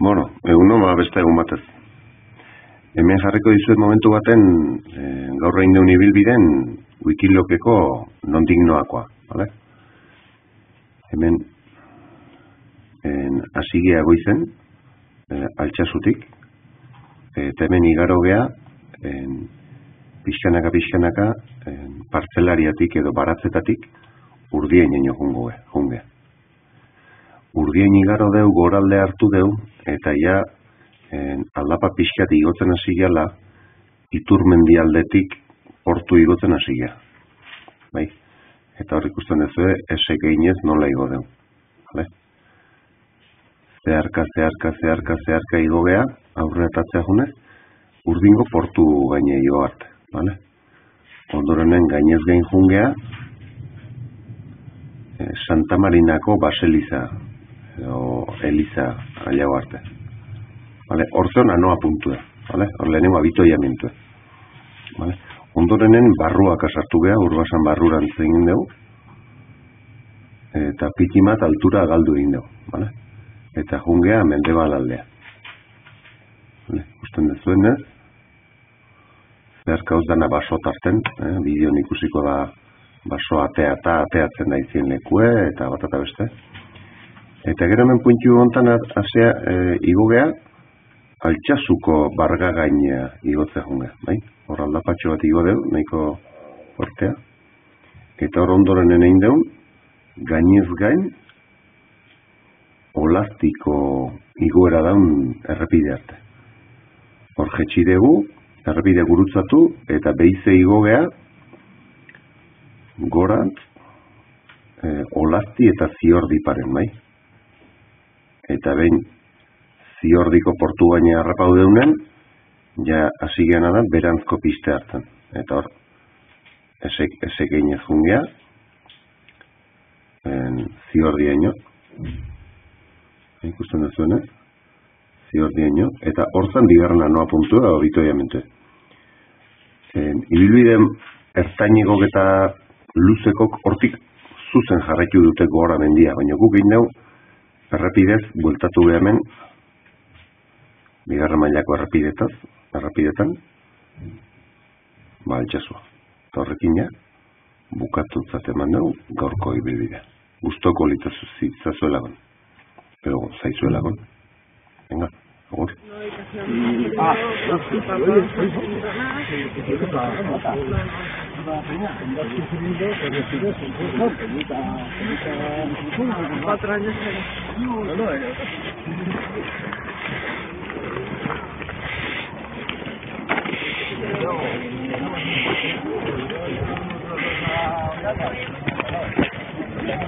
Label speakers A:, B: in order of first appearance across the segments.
A: Bueno, egun beste egun batez. Hemen jarriko dizuet momentu baten gaur egin deun ibilbiden Wikilokeko nondik noakoa, bale? Hemen hasigea goizen, Altsazutik, eta hemen igaro gea pixkanaka partzelariatik edo baratzetatik Urdien ino jungea. Urdien igaro deu, goralde hartu deu, eta ja aldapa pixkat igotzen hasi gala, Iturmendi aldetik portu igotzen hasi gala. Bai? Eta hor ikusten dezue, esek einez nola igo deu. Vale? Zeharka igo gea, aurre atatzea junez, Urdingo portu gaine igo arte. Vale? Ondorenen gainez gain jungea, Santa Marinako baseliza, edo Eliza aliago arte. Vale? Hortzeon anoa puntua. Vale? Hor lehenengo abitoia mintue. Vale? Ondorenen barruak asartu gea, Urbasan barruran zegin dugu, eta pitimat altura galdu egin dugu. Vale? Eta jungea Mendebal aldea. Vale? Usten dezuenez, beharkauz dana baso tarten, bideon ikusiko da baso ateatzen da izien lekue, eta bat eta beste. Eta gero hemen puntu hontan azea igogea, Altsazuko barga gainea igotzea jungea, bai? Hor aldapatxo bat igo deu, nahiko fortea. Eta hor ondoren egin deun, gainez gain, Olaztiko igoera daun errepide arte. Hor jetxi dugu, errepide gurutzatu, eta behize igogea, gorantz, Olazti eta Ziordi paren, bai? Eta behin Ziordiko portu gaine harrapau deunen, ja hasi geana da berantzko piste hartzen. Eta hor, esek einez jungea, Ziordieño, ikusten duzuenez, Ziordieño, eta horzan bigarren anoa puntua, obitoia mente. Ibilbide ertainegok eta luzekok hortik zuzen jarraitu dute gora mendia, baina guk egin dugu errepidez bueltatu behemen bigarren mailako errepidetan Altsasua. Eta horrekin ja, bukatu eman dugu gaurko ibilbidea. Gustoko litzazuela gon. Pero zaizuela gon. Venga, agur.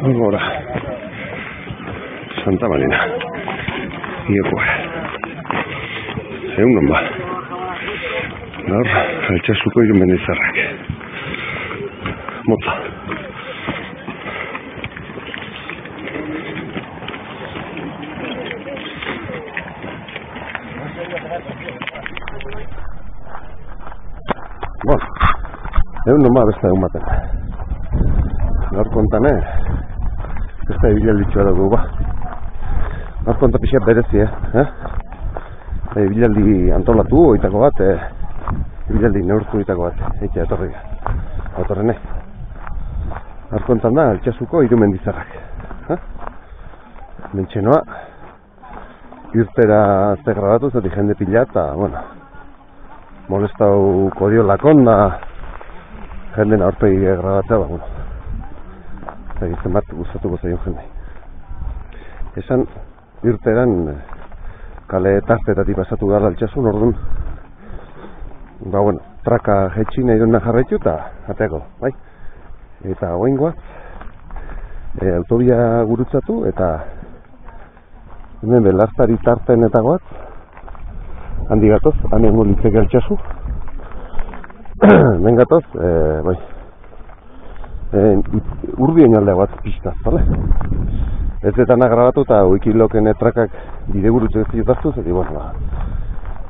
A: Ahora, Santa Marina. Iokoa. Egun ba. Gaur, Altsasuko Irumendizarrak. Mota. Bueno, egun beste egun baten. Gaur kontane, beste ibilalditzua dugu ba. Gaur konta pixat berezi, ibilaldi antolatu oitako bat, ibilaldi neurtu oitako bat, eitea etorri nahi. Gaur kontan da, Altsasuko Irumendizarrak. Mentxenoa, irtera azte grabatu, zati jende pila, eta, bueno, molestau kodio lakon, da, jenden aurpegi grabatzea, ba, bueno, egiten bat gustatuko zaion jendei. Esan, irteran, kale tartetatik pasatu gara Altsasun, orduan, ba, bueno, traka jetxi nahi duen jarraitu eta ateako, bai? Eta oingoa, autobia gurutzatu eta hemen belastari tartenetagoat, handi gatoz, hanengo litzeke Altsasu. Men gatoz, bai, Urdien aldea bat pistaz, bale? Ez detana grabatu eta Wikiloken trakak bide gurutze ez ditaztu, zeti, bueno, ba,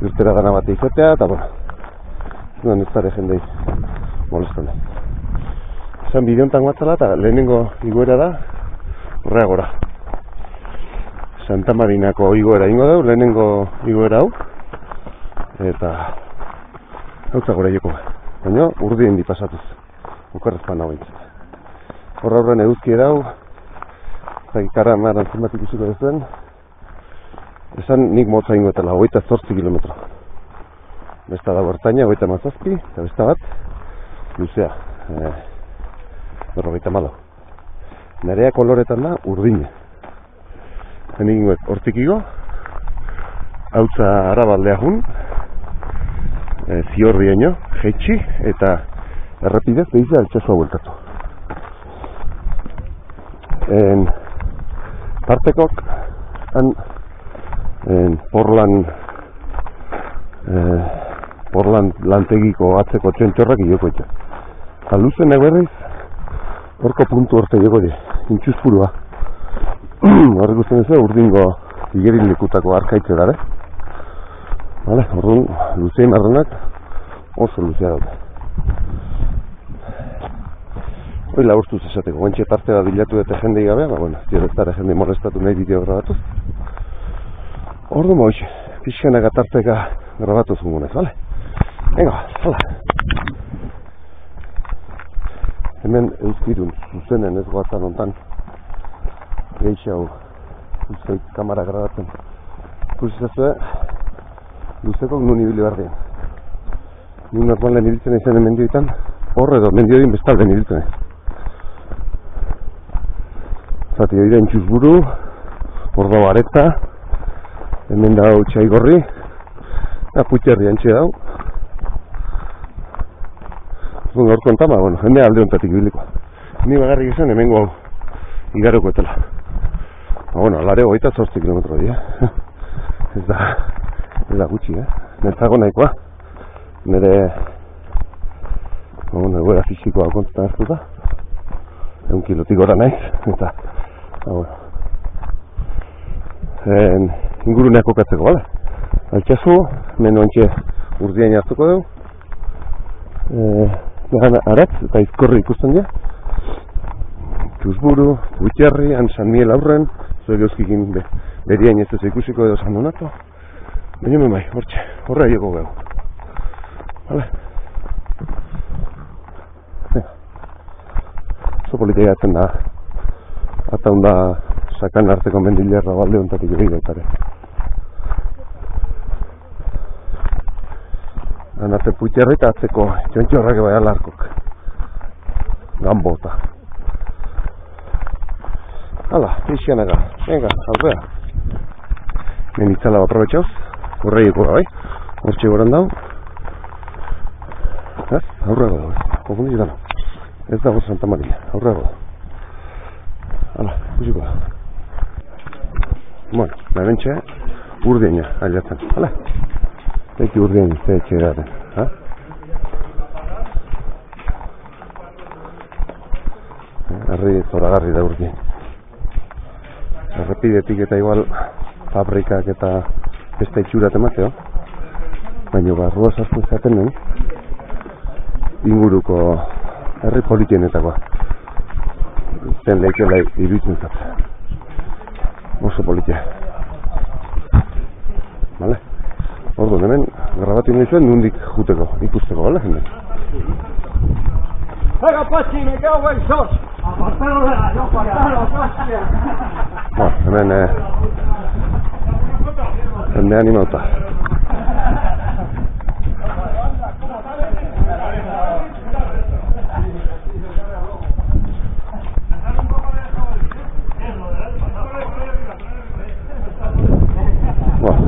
A: irtera gana bat izatea, eta, bueno, ez dara jendei molestan. Esan bide honetan batzala eta lehenengo igoera da, horrea gora. Santa Marinako igoera ingo dau, lehenengo igoera hau. Eta hautza gora joko. Baina urdien di pasatuz. Okerrezpan hau bintzat. Horra horren eduzki edau. Zagikara maran zenbat ikusiko dezuen. Esan nik motza ingo etela, 28 kilometro. Besta da bertaina, 27, eta besta bat luzea. 54. Nerea koloretan da urdine. Henik ingoet hortik igo, hautza arabaldea jun, ziorrieño, jeitsi, eta errepidez behize altxasua bueltatu. Partekok, porlan lantegiko atzeko txentxorrak ioko etxe. Eta luzen eberriz, horko puntu orte ioko etxe, intxuspurua. Horrek usten ez urdingo igerin likutako arkaitze dara. Vale, orduan, luzein marronak oso luzea daude. Hoi laburtuz esateko, guentxe parte bat bilatu dute jendei gabea, bueno, ez dara jende molestatu nahi bideo grabatuz. Orduan moixe, pixkanak atarteka grabatuz gungunez, vale? Venga, hala. Hemen euskidun, zuzenen ez goazan ontan. Geixau, uste kamara grabatzen. Ikusizazue, luzekok nun ibili behar dien. Nun normalen ibiltzen izan mendioetan, hor edo mendioetan bestalden ibiltzen ez. Zati hori da intxuzburu, ordo bareta, hemen da hau txaigorri, eta putxerri antxe dau. Zun gaur kontama, bueno, jende alde hontatik ibiliko. Ni bagarrik izan hemengo hau igaroko etela. Bueno, alare 28 kilometro dira. Ez da gutxi, Nertzago nahikoa. Nire egoera fisikoa kontutan hartuta. 1 kilotik gora naiz, eta inguruneak kokatzeko, bale? Altxasu, menu antxe urdiain hartuko dugu. Aratz eta izkorri ikusten dira. Txuzburu, Buitxarri, San Miel aurren, zuek euskikin beriain ez ez ikusiko edo San Donato. Baina bai, horre aiego gehu. Vale? Oso politia gaten da. Ata honda sakan arteko mendilerra balde hontatik egin daitare. Anate Buitxarri eta atzeko txontxorrak bai alarkok. Gambota. Hala, pixanaga, venga, aurrea. Menitzala aprobetxauz, horreieko bai, hortxe goran dau. Ez, aurrego dago, konfundiz gano. Ez dago Santa Maria, aurrego dago. Hala, ikusiko da. Bueno, nabentxe, urdiena, ailatzen, hala? Eki urdien, ze etxe eraten, ha? Arri zoragarri da urdien. Errepidetik eta igual fabrikak eta beste itxurat emateo, baina barrua sartzen zaten den inguruko herri politienetakoa zen lehikela iruditzen zaten. Oso politia. Vale? Orduan hemen grabatu nahi zuen nundik juteko, ikusteko, bale jende?
B: Venga, Pachi, me cago en sos. Apartaros,
A: Hemen jende animauta.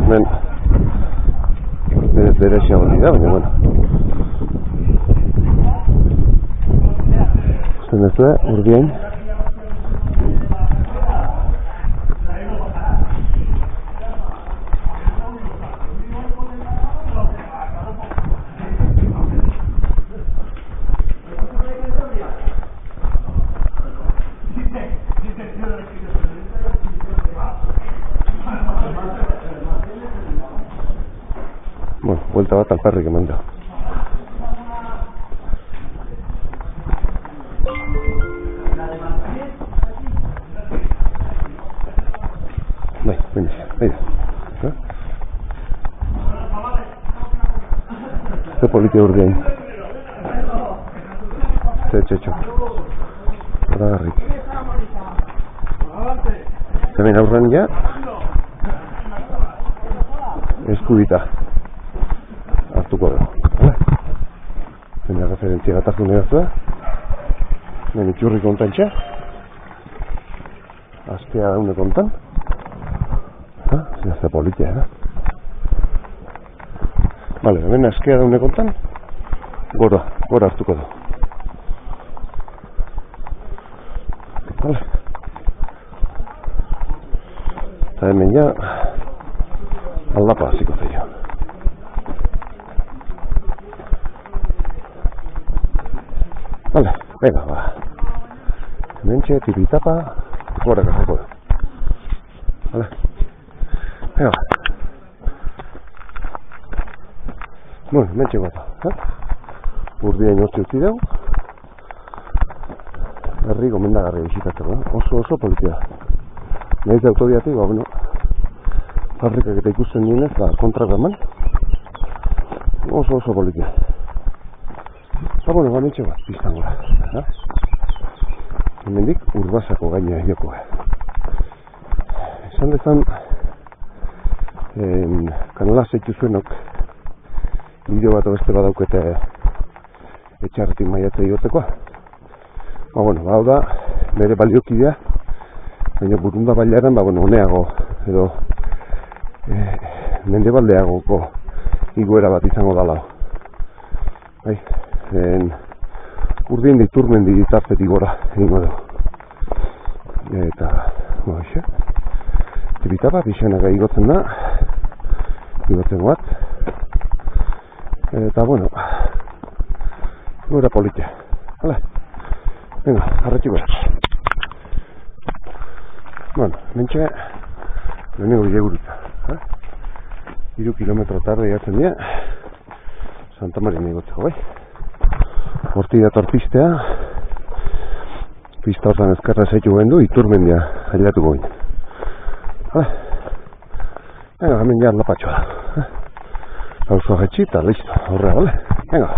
A: Hemen derexia hori da, baina bueno. Usten dezue, urdien. Bueno, vuelta bat alperrik eman da. Bai. Ze politia urdiain. Ze txetxo. Horagarrik. Hemen aurren ja. Eskubita. Hartuko da. Hemen referentzia bat hartu negazua. Hemen itxurri kontantxa. Astea daune kontan. Ze politia, Vale, hemen askea daune kontan. Gora hartuko da. Vale. Eta hemen ja aldapa hasiko zaio. Vale, venga, ba. Hemen txe, tipitapa, gora gazako da. Vale. Venga. Bueno, hemen txe gota. Urdiain hortzi utzi dugu. Herri gomendagarri bisitatzeko, oso politia. Nahiz de autodiatik, bueno, fabrikak eta ikusten dienez, kontra eman. Oso politia. Bueno, mentxe bat, biztan gora. Hemendik Urbasako gaina joko. Esan dezan, kanola zeitu zuenok, bideo bat beste badaukete etxarretik maiatzea igotekoa. Bueno, hau da, bere baliokidea, baina burunda bailaran, honeago, edo mendebaldeagoko igoera bat izango dala. Bai, urdien diturmendi ditartetik gora egingo dugu. Eta, hoxe, tipitapa, pixanaga igotzen da, igotzen bat. Eta, bueno, gora politia. Hala, venga, arretxiko da. Bueno, mentxe, lehenengo ilegurutza. 3 kilometro tarde egatzen dira, Santa Marina igotzeko, bai? Horti dator pistea, pista hortan ezkerra zaitu gendu, iturmendia ailatuko ginen. Venga, hemen ja lapatxoa da. Hauzo jetxi eta listo, horrea, bale? Venga.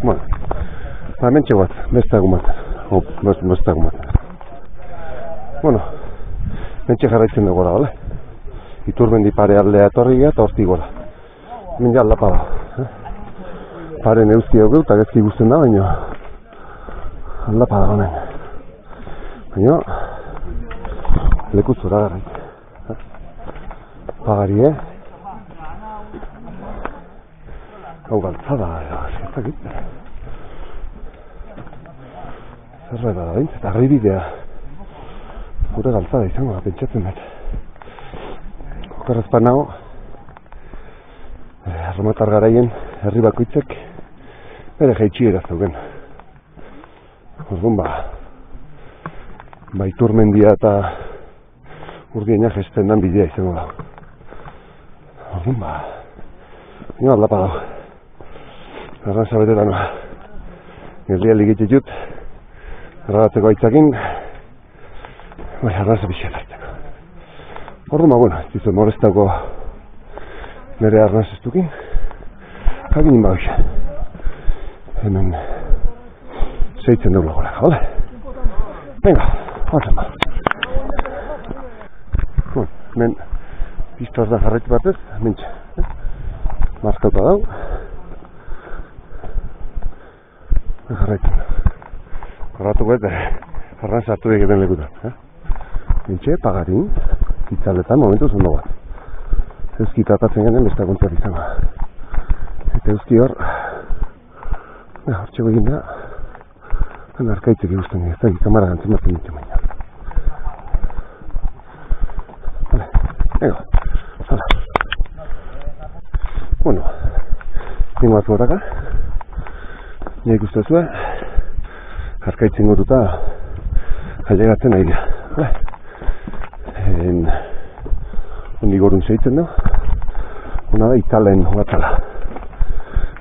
A: Bueno, hemen txegoat, beste agumaten. Bueno, mentxe jarraitzen dugu gora, bale? Iturmendi pare aldea etorri eta horti gora. Hemen ja aldapa da. Pare neuzki dugu eta gezki guztien da, baina aldapa da honen. Baina lekuz zora garrik. Pagari, Hau galtzada, zertakit. Zerra da bintz, eta arribidea. Gure galtzada izango da, pentsatzen dut. Okerrezpan nago, arromatar garaien herri bakoitzek bere jaitxiera zeugen. Orduan iturmendia eta urdiena gesten dan bidea izango da. Orduan nio aldapa dago. Arranza betera noa. Gerria ligitxe jut, erragatzeko aitzakin, arranza pixea tarteko. Orduan, bueno, ez dizu molestako nire arnaz ez dukin, kagin inba hoxe. Hemen zeitzen dugu lagoraka, bale? Venga, hazen ba. Bueno, hemen pista horretan jarraitu batez, mentxe. Markauta dau. Jarraitzen. Horratuko eta arranz hartu egiten lekutan. Mentxe, pagarin, itzaletan momentu zondo bat. Euski tratatzen genen besta kontuak izango. Eta euski hor txego egin da, arkaitzek ikusten dira, ez da, kamara gantzen batzen ditu baina. Vale, ego, hala. Bueno, ningu batzu horaka, nire ikustezue, arkaitzen gotuta ailegatzen nahi dira. Vale, ondi gorun zeitzen du, hona da italen hogatzala.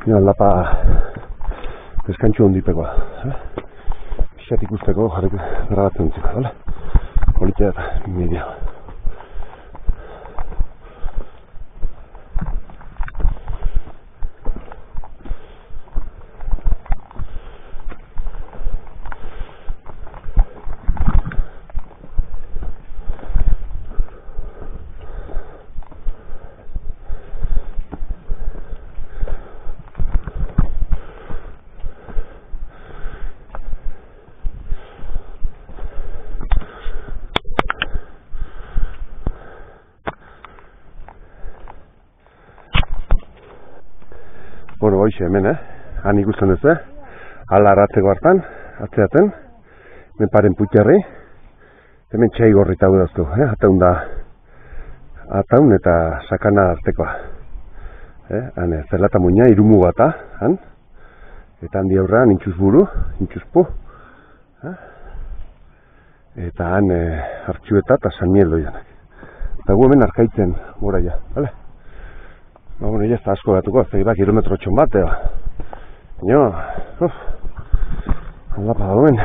A: Nire aldapa deskantxo hondipekoa. Pixat ikusteko jarrik grabatzen utziko, bale? Politia eta media. Bueno, hoxe hemen, han ikusten duzu, ala aratzeko hartan, atzeaten, menparen putxarri, hemen txai gorrita duztu, ataun eta sakana artekoa. Han zelata muina, irumu bata, han, eta handi aurrean intxuzburu, intxuzpu, eta han hartxueta eta San Miel doianak. Eta gu hemen arkaitzen gora ja, bale? Ba, bueno, ez da asko gatuko, ez da kilometro txon bat, baina, aldapa dauen.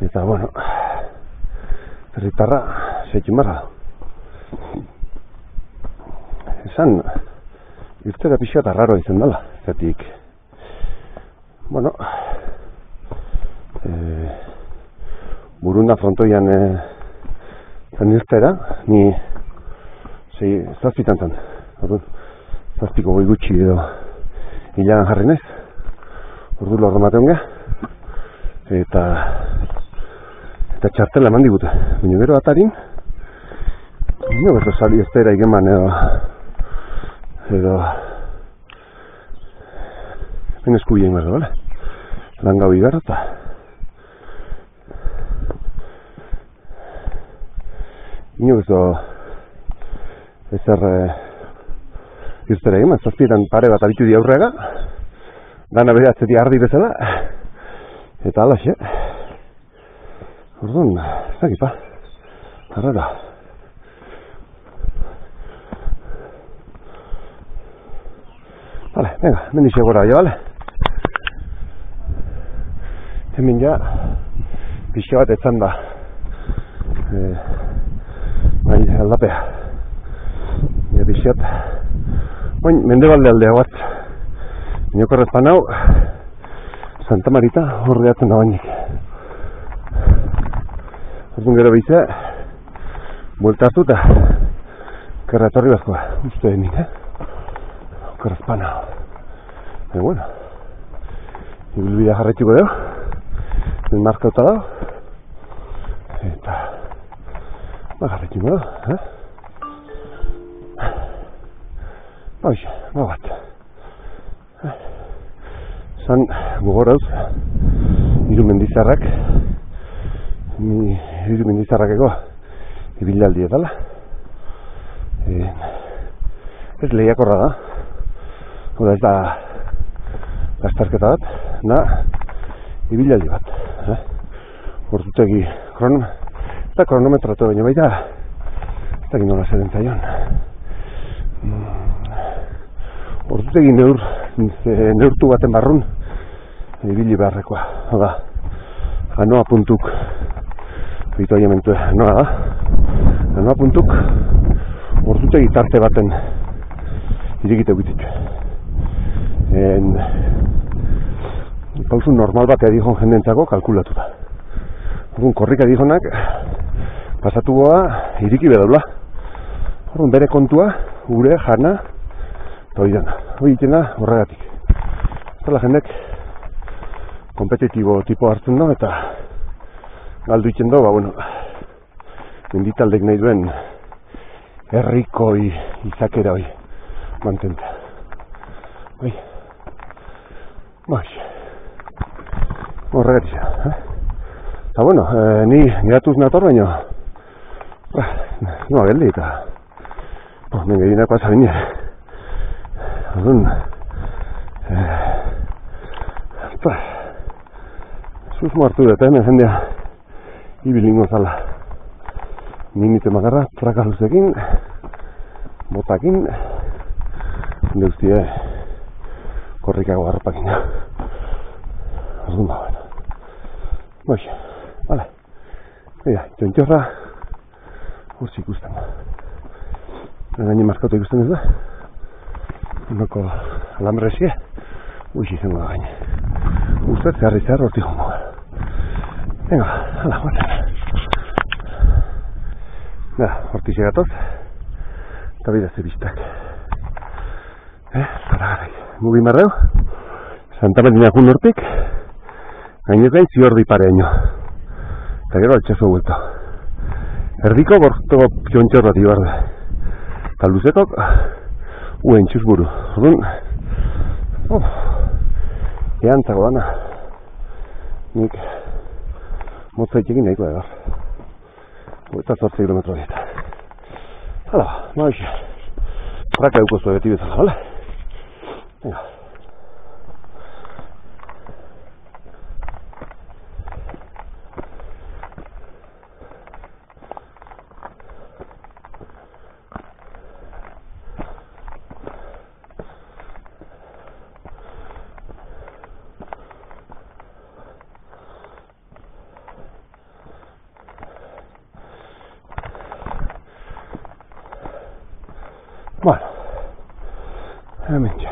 A: Eta, bueno, herritarra seikin barra. Esan, irtera pixka eta raro izan dela, zetik, bueno, burunda frontoian zen irtera, ni zazpitan zen, zazpiko goi gutxi edo hilagan jarri naiz, ordu lorro mateon geha, eta txartela eman digute, baina gero atarin, baina berro sali estera igeman edo ben eskubiain berdo, bale? Lan gau igarra eta ino bezo ezer irtera egin, zazpietan pare bat abitu di aurrega, dana bere atzeti ardi bezala, eta alaxe. Orduan, ez dakipa, harrara. Vale, venga, mendixe gora, ja, vale? Hemen ja, pixka bat etzan da, aldapea. Ja, pixkat, oin, mendebalde aldea bat, inokorrezpan hau, Santa Marita horreatzen da bainik. Orduan gero bizea, buelta hartu eta kerra etorri bazkoa, uste denik, okorrezpan hau. Baina, bueno, ibilbidea jarraituko dugu, markauta dago, eta jarraituko dugu, Hoxe, bat. Zan gogorauz, hiru mendizarrakeko ibilaldi edala. Ez lehiakorra da. Oda ez da gaztarketa bat, da ibilaldi bat. Ordutegi eta kronometratu baina baita, ez da ginola zeren zaion. Ordutegi neurtu baten barrun ibili beharrekoa. Oda, anoa puntuk bitu aiamentue, anoa da. Anoa puntuk ordutegi tarte baten irikite egititzu. Pausu normal bat edihon jendentzako kalkulatu da. Orduan, korrika edihonak pasatu goa iriki bedaula. Orduan, bere kontua, gure, jana, eta hori dena. Hori itena horregatik. Eta la jendek kompetitibo tipo hartzen da, eta galdu iten da, bueno, menditaldek nahi duen herrikoi izakera hori mantenta. Bai. Horregatik. Eta bueno, ni geratuz nator baino, no geldi eta menga dinako azabine. Orduan, susmo hartu dut, hemen jendea ibilingo zala. Minite magarra, trakaluzekin, botakin, jende guztie korrikago garrapakin. Orduan da, bueno. Boixe, bale. Ega, txontxorra, urtsi ikusten. Gaine markatu ikusten ez da. Unoko alambrezie, uixi zengo da gaine. Ustez, zeharri zehar horti jongo. Venga, hala, guatzen. Horti segatoz, eta bidez ebistak. Zara garai. Mugi marreu, Santa Martinakun nortik, gainez gain ziordi pareaino. Eta gero altxaso vuelto. Erdiko bortoko txontxorrati barde. Eta luzekok, uen txuzburu. Orduan, Eantzago dana. Nik motzaitekin nahikoa egar. 8 kilometro dieta. Hala, maixe. Praka eukozue beti bezala, bale? Venga. Bueno, hementxe.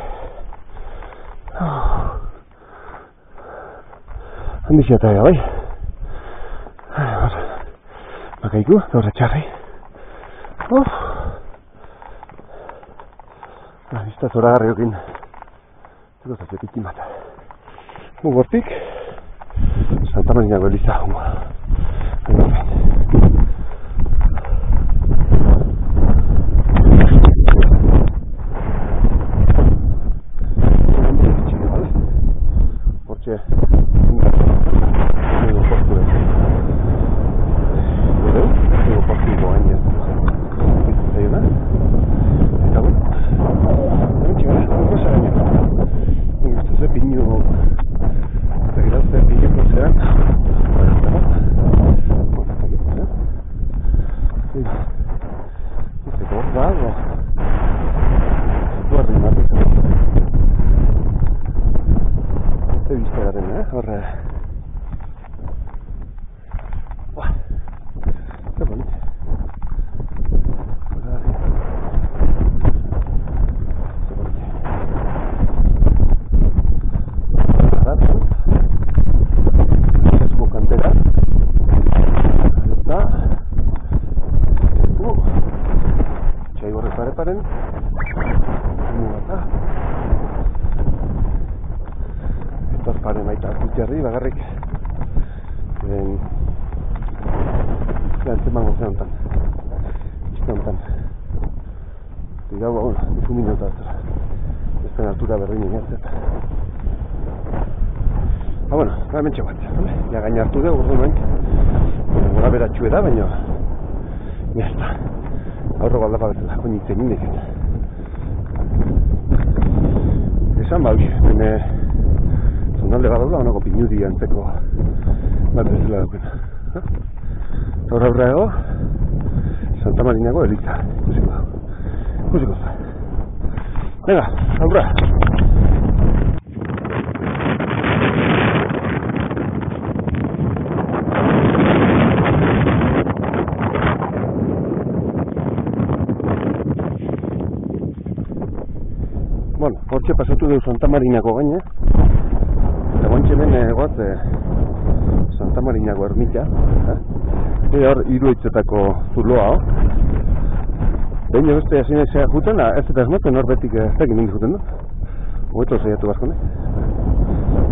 A: Handixea eta bai? Bakaiku, dorra txarri. Izta zoragarri okin. Zeko zatxetik imata. Gortik, Santa Marinako eliza jungo. Jarri bagarrik antzemango zen honetan izte honetan digau, duzu minuta ez den altura berdin inertzet bueno, hementxe bat ja gaina hartu dugu urdu nuen gora beratxue da, baina jazta aurro galdapa bezala, koinitzen indik esan bauxe, zonalde bat daula, onako pinudi antzeko bat bezala daukena. Horra aurrego, Santa Marinako eliza, ikusiko za. Venga, aurra! Bueno, hortxe pasatu dugu Santa Marinako gaine, eta gontxe ben egoaz Santa Marinako ermita, hor hiruitzetako zuloa, behin beste asinezea juten, ez eta esmoten hor betik ez dakit nindik juten du, hogeto zeiatu bazko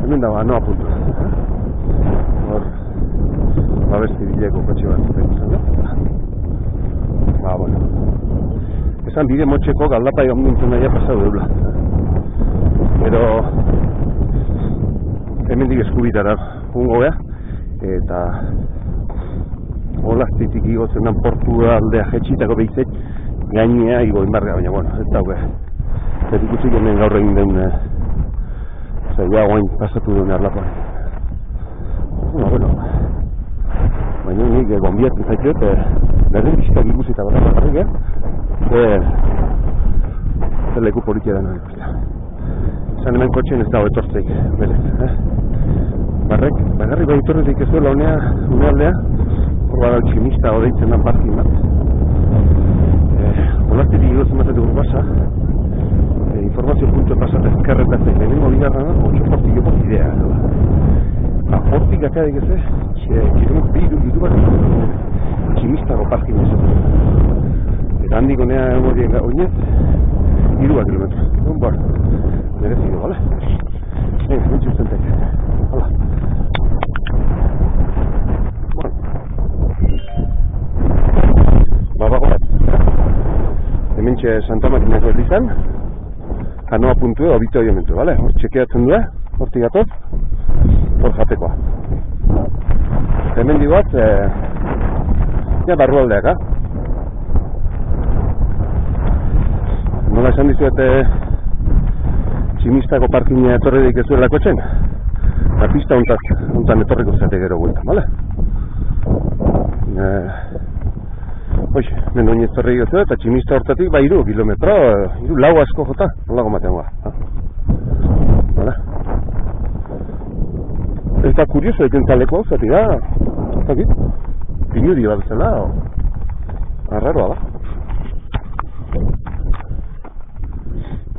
A: hemen dago anoa puntu, hor babesti bileko kotxe bat bueno, esan bide motxeko galdapa egon nintzen naia pasau deula, pero hemendik eskubitara jungo beha, eta olaztitik igotzen portu aldea jetxitako behizet, gainea igo inbarga, baina bueno, ez dauke. Betik utzik hemen gaur egin den, guain pasatu duen arlakoan. Bueno, baina nik gonbiatzen zaituet, berdin bizikak ikusita bat aparrik, zer leku politia dena ikusita. Zan hemen kotxen ez dago etortzeik, berez, Bagarri bai etorretik ez duela unealdea, hor bada tximista odeitzen dan parkin bat. Olaztetik igotzen bat edo basa, informazio puntu pasat ezkerretatzen lehenengo bigarra da, portik jopok idea. Portik akadik ez kilometro bat tximistago parkin ez. Eta handik onea emorien oinez, 3 kilometro. Bueno, merezido, bale? Venga, mentxe ustentek. Hala. Babago bat. Hementxe Santa Marinako elizan. Anoa puntue, obito oiamentu, bale? Hor txekeatzen du, hortik gatoz, hor jatekoa. Hemen digoaz, ja barrualdeak, Nola esan dizuet tximistako parkina etorredik ez duelako txen? Pista hontan etorriko zate gero guelta, bale? Men oinez torri gozu eta tximista hortatik, 3 kilometro, 4 asko jota, nolago maten Bale? Eta kurioso eken taleko hau zati da, ez dakit, pinudi bat zela, arraroa da.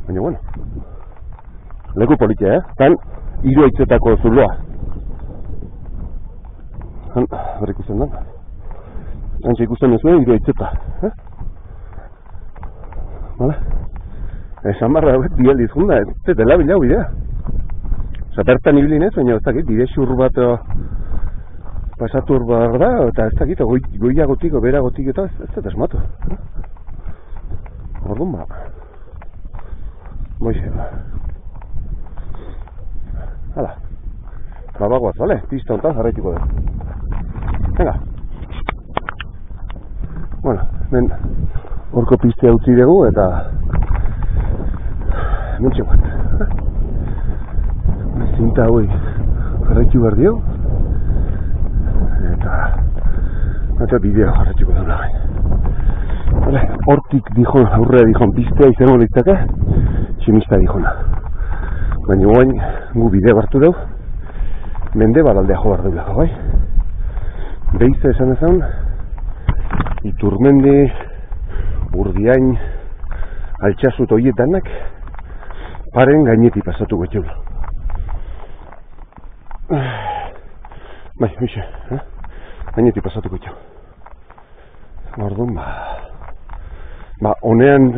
A: Baina, bueno, leku politia, Tan, 3 haitzetako zuloa. Hor ikusten da. Antxe ikusten ez duen 3 haitzeta. Bale? Esan barra hauet, bialdiz junda, ez dela bilau bidea. Osa, bertan ibilinez, baina ez dakit, bide xur bat pasatu hor behar da, eta ez dakit, goiagotik, beragotik eta ez dut esmatu. Orduan ba. Moixe. Hala. Bagoaz, bale? Pista hontan jarraituko dut. Venga. Bueno, ben horko piste utzi dugu eta mentxe bat. Zinta hoi jarraitu behar dio eta bideo jarraituko dut lagai. Hortik dihon, aurrea dihon pistea izango litzake, tximista dihona. Baina guain gu bideo hartu dugu, mende balaldea jo behar dugu, bai? Beiza esan ezan, Iturmendi, Urdiain, Altxasut hoietanak, paren gaineti pasatu gotxeula. Bai, hoxe, gaineti pasatu gotxeula. Orduan, honean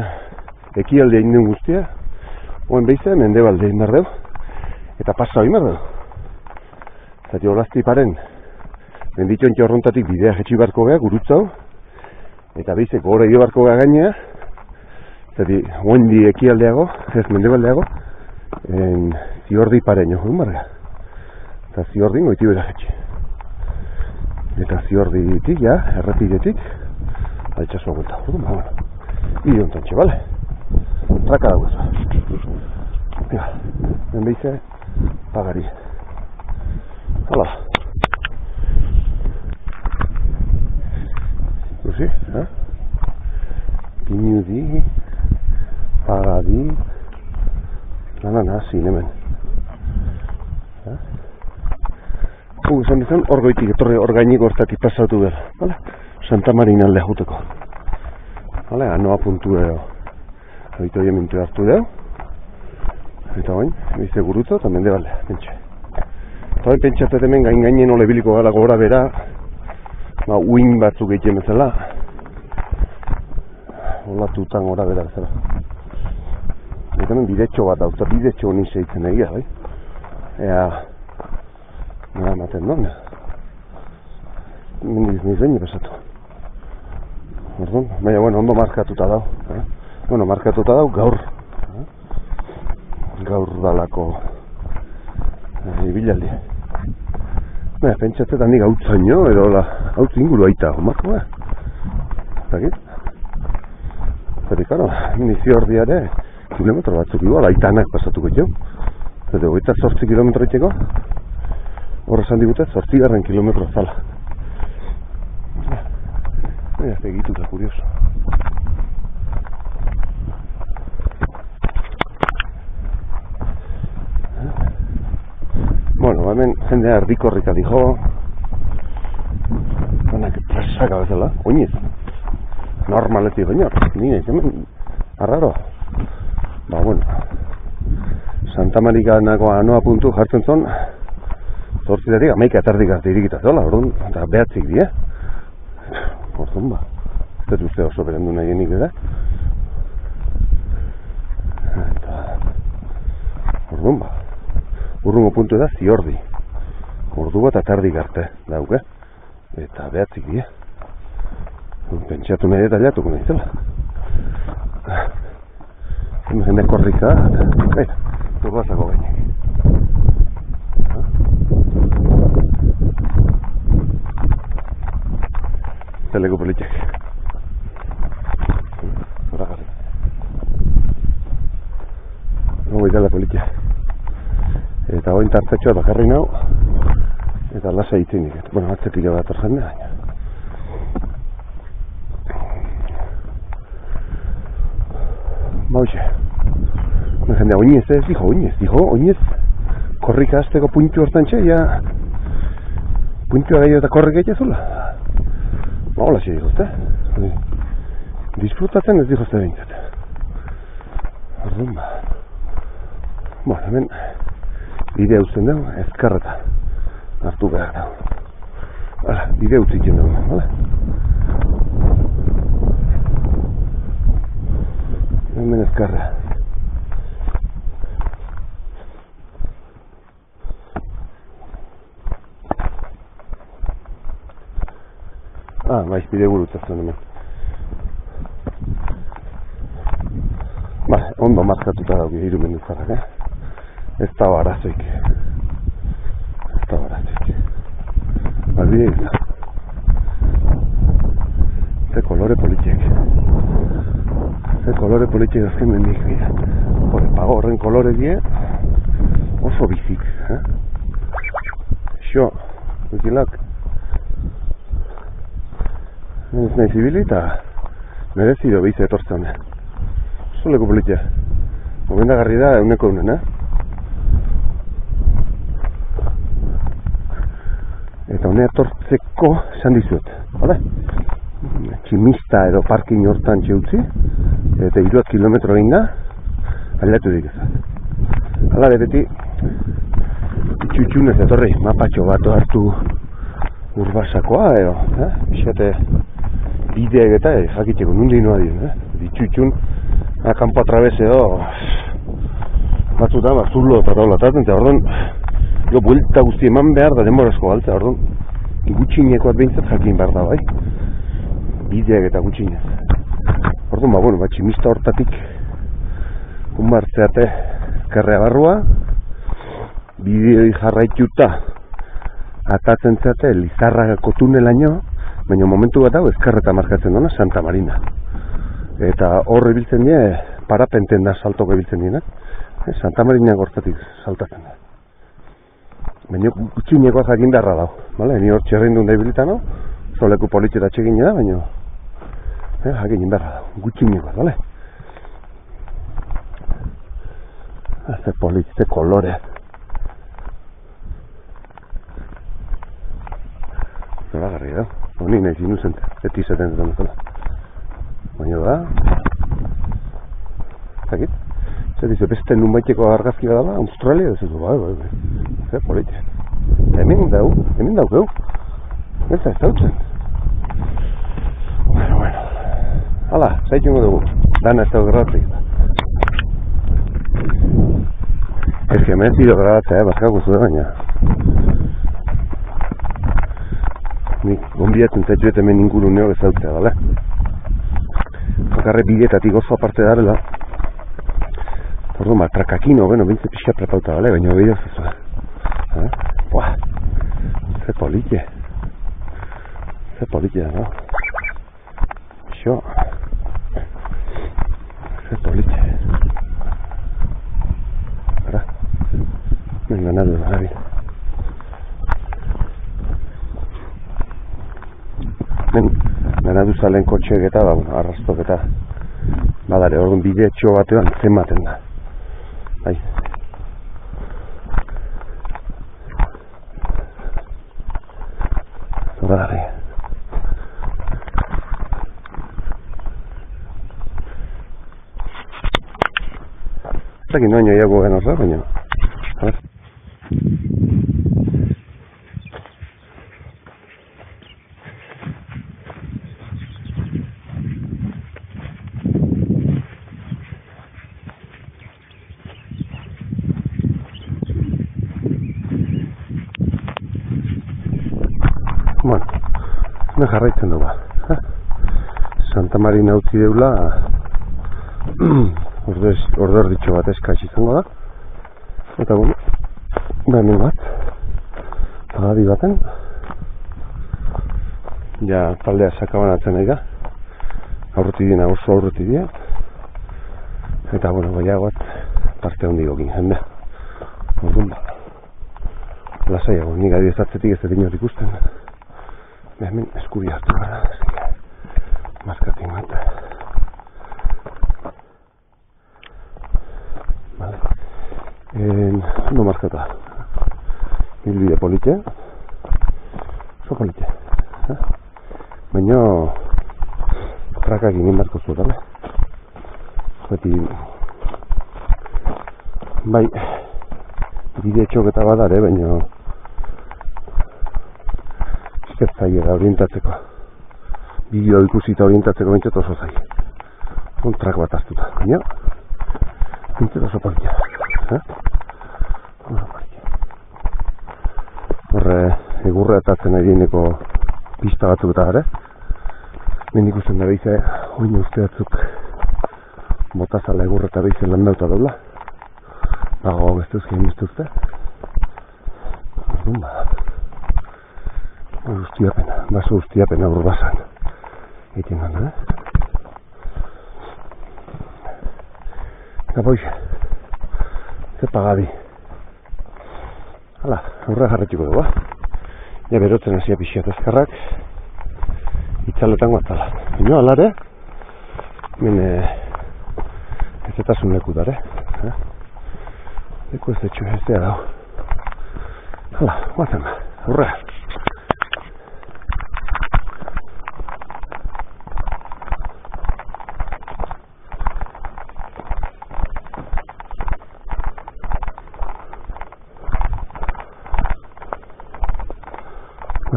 A: ekialdea inden guztia, oen beiza mendebaldea inbardeu, eta pasa hori mardeu. Zati olazti paren, menditxon txorrontatik bidea jetxi barko geha, gurutzau, eta beizeko gora io barko geha gainea, zati oen di ekialdeago, ez mendebaldeago, ziordi paren jo barga. Eta ziordi goiti bera jetxi. Eta ziordi ditik, ja, errepidetik, altxasua guelta. Bueno, bide hontantxe, bale? Traka dagoz. Ja, ben beize, pagari. Hala. Ikusi, Pinudi, pagadi, nazi, hemen. Esan bizan, hor goitik, hor gainik hortatik pasatu behar. Hala? Santa Marina aldea juteko. Hala, anoa puntu edo. Habitu oiementu hartu deu. Eta bain, bizte gurutzo eta mende baldea, pentsa. Eta bain pentsatet hemen gainen ole biliko gara gora bera, uin batzuk egiten bezala. Olatutan gora bera bezala. Eta hemen bidetxo bat hau, eta bidetxo honi zeitzen egia, bai? Ea, nara ematen non. Mendiz nizein pasatu. Orduan, baina, bueno, ondo markatuta dau. Bueno, markatuta dau gaur. Gaur dalako ibilaldi. Baina, pentsatzetan nik hautzaino, edo hautz inguru aita, omako, Zagit? Zeri, karo, nizio ordiare, kilometro batzuk igual, aitanak pasatuko jau. Zete, 28 kilometro itxeko, horra esan digute, 8 kilometro zala. Baina, ez egituta, kurioso. Bueno, hemen jendea erdikorrika dijo. Baina, presaka bezala, oinez. Normaleti baina, nire, hemen, arraro. Bueno. Santa Marikanako anoa puntu jartzen zon, 8 11 arte irikita zola, orduan, eta 9 die. Orduan ez dut uste oso berendu nahi genik ere. Eta, orduan urrungo puntu da ziordi. Ordu bat atardik arte dauke. Eta 9 die. Pentsatu nahi detaliatuko nahi zela. jende korrika, eta urbazako gainek. Zeleko politiak. Zoragarri. Hau dela politia. Eta hoin tartetxoa bakarri nau, eta lasa itzinik. Bueno, atze pilo bat orzende, baina. Bauxe. Jendea, oinez ez, dijo, oinez. Korrika azteko puntu hortan txe, ja. Puntua gehiago eta korrika egitezula. Hola, si dijo, disfrutatzen ez dijo uste behintzat. Orduan, ba. Bueno, hemen bidea usten dugu, ezkarreta hartu behar dugu. Hala, bidea utzitzen dugu, hala? Hemen ezkarra. Baiz, bide gurutzatzen hemen. Ondo markatuta dauki irumenduzarrak, Ez da barazoik. Bide egin. Ze kolore politiek. Azken mendik. Pago horren kolore die oso bizik. Xo, wikilak. Ez nahi zibili eta merezido behize etortzen. Zoleko politia. Gomendagarri da euneko eunen, Eta honea etortzeko esan dizuet, bale? Tximista edo parking hortan txeutzi, eta 2 kilometro egin da, aldatu dikeza. Hala beti, txutxunez etorri, mapatxo bat hartu urbasakoa, edo, Bixate, bideak eta jakiteko nundi noa dien, Ditxutxun, kanpo atrabez edo, batzutan, zulo eta taula taten, eta orduan, jo, buelta guzti eman behar da denborazko galtza, orduan, gutxinekoat behintzat jakin behar da, bai? Bideak eta gutxinez. Orduan, bueno, tximista hortatik, unbartzeate karrea barrua, bideoi jarraituta, atatzen zeate Lizarragako tunelaino, baina momentu bat hau ezkarreta markatzen duna Santa Marina. Eta hor ibiltzen die, parapenten da saltoko ibiltzen dienak, Santa Marina gortatik saltatzen da. Baina gutxinekoa jakin beharra dago, bale? Ni hor txerrindun da ibilitano, zoleku politxeta txegine da, baina jakin beharra dago, gutxinekoa, bale? Ze politxe, ze kolore. Zoragarri da, honi nahi zinuzent, eti izaten dut zela. Baina da, zakit? Zer dizu, beste nun baiteko argazki badala, Australia, ez bai. Zer politxe. Hemen daukeu. Ez dautzen. Bueno. Hala, zaitungo dugu. Dana ez dago grabatzik. Ez que hemen zido grabatzea, bazkako zuen, baina. Nik gonbiatzen zaitzuet hemen inguru neok ez dautzea, bale? Bakarre bidetatik oso aparte darela. Orduan, trakakino, bintze pixa prepauta, bale? Baina bideo zuzua. Buah, ze politxe. No? Xo. Ze politxe. Ara. Venga, nada. Ganadu zalen kotxeek eta arrastok eta badare, orduan bide etxo batean zenbaten da. Bai. Zoragarri. Ez dakit noaino iago genozra, baina. A ver. Bueno, me jarraitzen dugu. Santa Marina utzi deula ordu erditxo bat eskaiz izango da. Eta bueno, hemen bat, pagadi baten, ja taldea sakabanatzen nahi da, aurrutidien oso aurrutidien, eta bueno, baiago bat parte hondigokin jendea. Orduan ba, lasaiago, nik adiezatzetik ez edin hori ikusten. Hemen eskubi hartu gara, maskatin bat. Vale. No maskata. Bilbide polite. Oso polite. Baina trakak egin beharko zuen, beti bai bide txoketa badare, baina ez zaiera orientatzeko. Bideo ikusita orientatzeko bintzat oso zai. Trak bat aztuta, baina bintzat oso politia. Horre egurra etatzen egineko pista batzuk eta gara. Ben ikusten da behize, oin uste batzuk botazala egurra eta behize landauta daula. Dago bestuzkein bestuzte. Orduan ba. Ustiapena, baso ustiapena urbasan. Egiten gana, Eta boixe. Ze pagadi. Hala, aurra jarretxiko dugu, Ja berotzen hasia pixiat ezkarrak. Itzaletan guatala. Baina alare, hemen ezetasun leku dare. Leku ez etxu ez dea dau. Hala, guazen, aurra.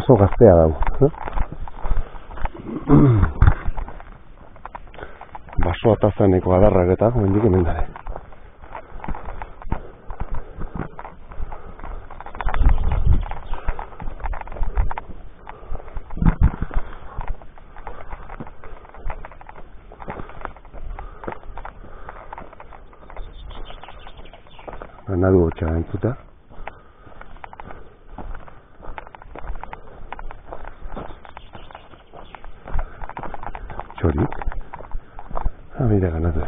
A: Oso gaztea dau. Baso atazaneko adarrak eta hendik hemen dare. Ganadu hotxa entzuta. Txorik. Mira, ganatu.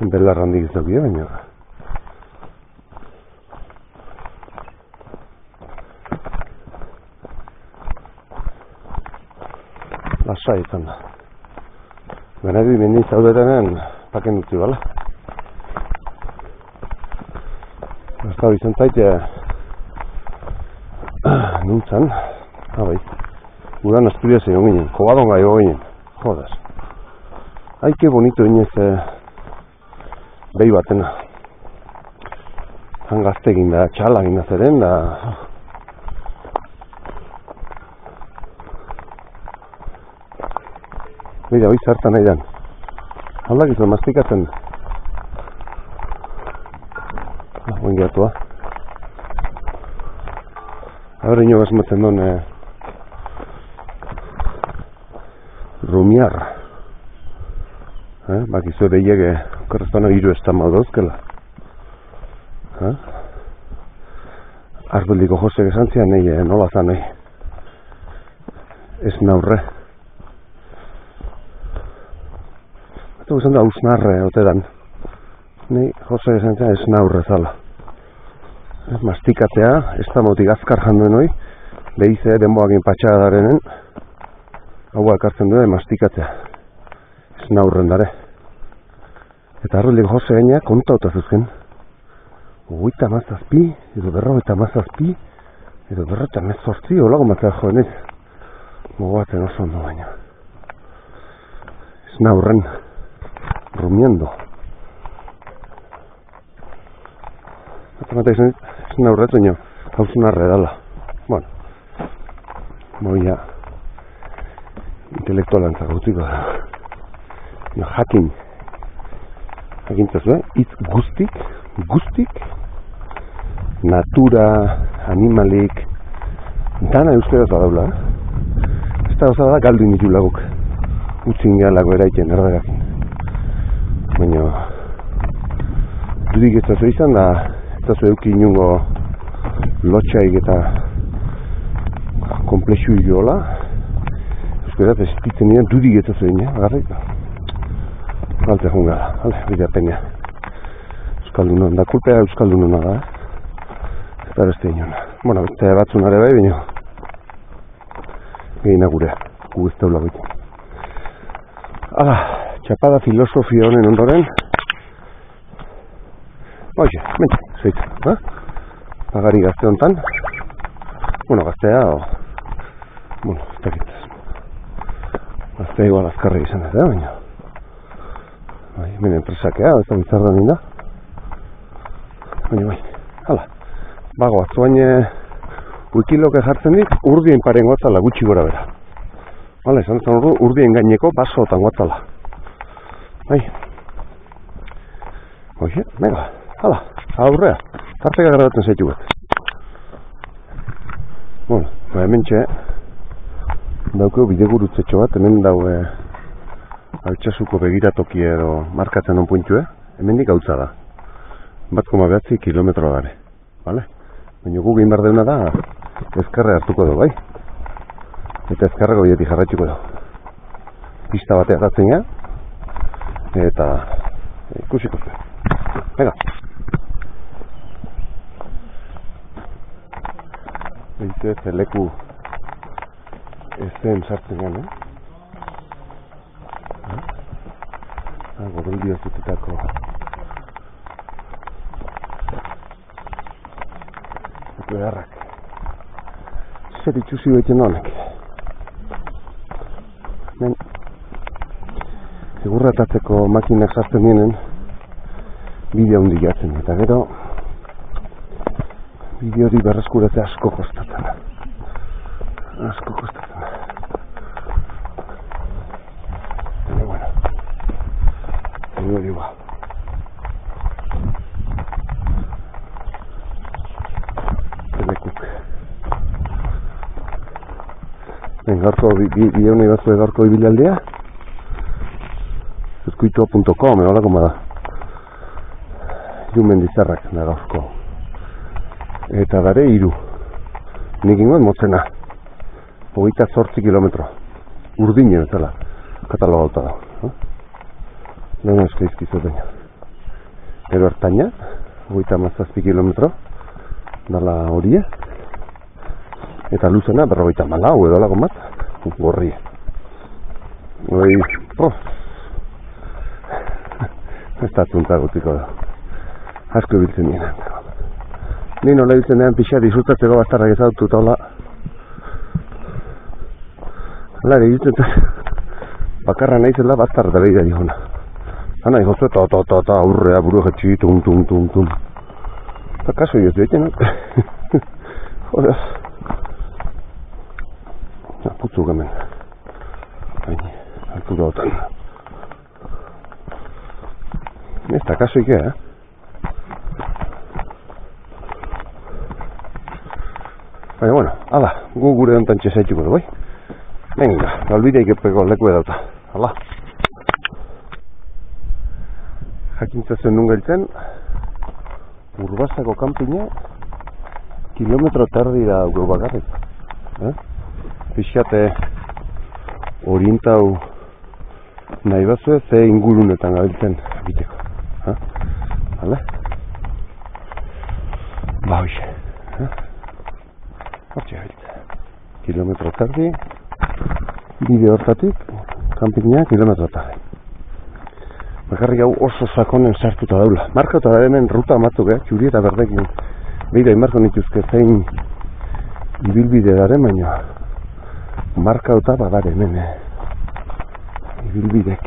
A: Belar handik ez daukia, baina lasai izan da. Ganatu mendin zaudetanen paken dutzi bala. Hasta izan zaite nuntzan, bai, udan Asturias egin ginen, Kobadonga egin ginen, jodas. Ai, que bonito inez behi batena. Han gazte egin da, txala egin da zeren, da... Beira, hoi zartan nahi dan. Haldak izan mastikatzen. Oin gehatua. Ahora ino basmatzen duen rumiar. Bakizu behiege korrespano hiru estama dauzkela. Arduldiko Josek esan zian nahi, nola zan nahi. Ez naurre. Eta guzan da ausnarre otedan. Nahi Josek esan zian ez naurre zala. Mastikatzea, ez da motik azkar janduen hoi, behize denboakin patxadarenen, hau ekartzen duen mastikatzea. Ez naurren dare. Eta arruldik Jose gaina kontauta zuzken. 37, edo 57, edo 58, olago matzea joan ez. Mogatzen oso ondo baina. Ez naurren, rumiendo. Eta izan ez naurretu ino, hauzun arre dala. Bueno, moia intelektualan zagutiko da. Jakintzazu, hitz guztik, natura, animalik, Dana euskaraz badaula, Ez da gauza da galdu initu laguk. Utzin gehalako eraiken erdagakin. Baina dudik ez da izan da ez da euki inungo lotxaik eta komplexu hiliola. Euskaraz ez ditzen nian dudik ez da zuen, agarrik. Galte joan gara, bidea penia. Euskaldunon, da kulpea euskaldunona da, Eta beste inona. Bueno, beste batzunare bai, baina gehina gurea, gu ez daula goitzen. Hala, txapada filosofia honen ondoren. Oie, mentxe, zeitzen, Pagari gazte hontan. Bueno, gaztea, bueno, ez dakit. Gaztea igual azkarra izan ez da, baina. Bai, hemen enpresakea, ez da bizarra nina. Baina, bai, hala. Bago, atzuain wikiloke jartzen dik, urdien paren guatzala gutxi gora bera. Hala, esan zen urdien gaineko basotan guatzala. Bai. Oie, venga, hala, aurrea. Tarteka gradatzen zaitu bat. Bueno, hemen txe, daukeo bidegurutzetxo bat, hemen daue altxasuko begiratoki edo markatzen on puntxue, hemen dik gautza da. 1,9 kilometro gare, vale? Baina gu egin behar deuna da, ezkarre hartuko du, bai? Eta ezkarreko bidetik jarraituko du. Pista batea gatzen ja, eta ikusiko zuen. Venga! Behitu ez leku ezen sartzen gane. Gorrildio zutetako beharrak. Zer itxusi behiten honek. Men, egurratatzeko makinak sartzen dienen bideo hundi jatzen. Eta gero, bideo hori berreskuratzea asko kostatzen. Asko kostatzen. Baina, bueno. Bideo hori ba. Gaurko bideo nahi batzue gaurko ibilaldia zirkuitua.com eolako ma da Mendizarrak da gaurko eta dare 3 nik ingoen motzena 28 kilometro urdine bezala katalogauta da lehen eskaizkizu baina ero hartaina 37 kilometro dala horie eta luzena 54 edo lako bat gorri. Oi, ez da zunta gutiko da. Asko ibiltzen nien. Ni nola ibiltzen nean pixa disfrutatzeko bastarrak ezautu eta hola. Hala ere ibiltzen bakarra naizela bastarra da behida dihona. Hana ihozu eta aurrea buru jetxi tum. Eta kaso joz behiten, Joder. Putzu hemen. Baina, altura otan. Ez da kaso ikea, Baina, bueno, hala, gu gure ontan txesaituko du, bai? Venga, galbideik epeko leku edauta. Hala. Jakintzatzen nun gailtzen, Urbazako kanpina, kilometro tardi da dugu bakarrik. Pixate orientau nahi bazue ze ingurunetan gabiltzen egiteko. Hala? Ba hoxe. Hortxe gabiltzen. Kilometro tardi, bide hortatik, kanpina kilometro tardi. Bakarrik hau oso sakonen sartuta daula. Markauta da hemen ruta matzuk, txuri eta berdekin. Beira, inmarko nituzke zein ibilbide daren, baina markauta badare hemen, ibilbidek.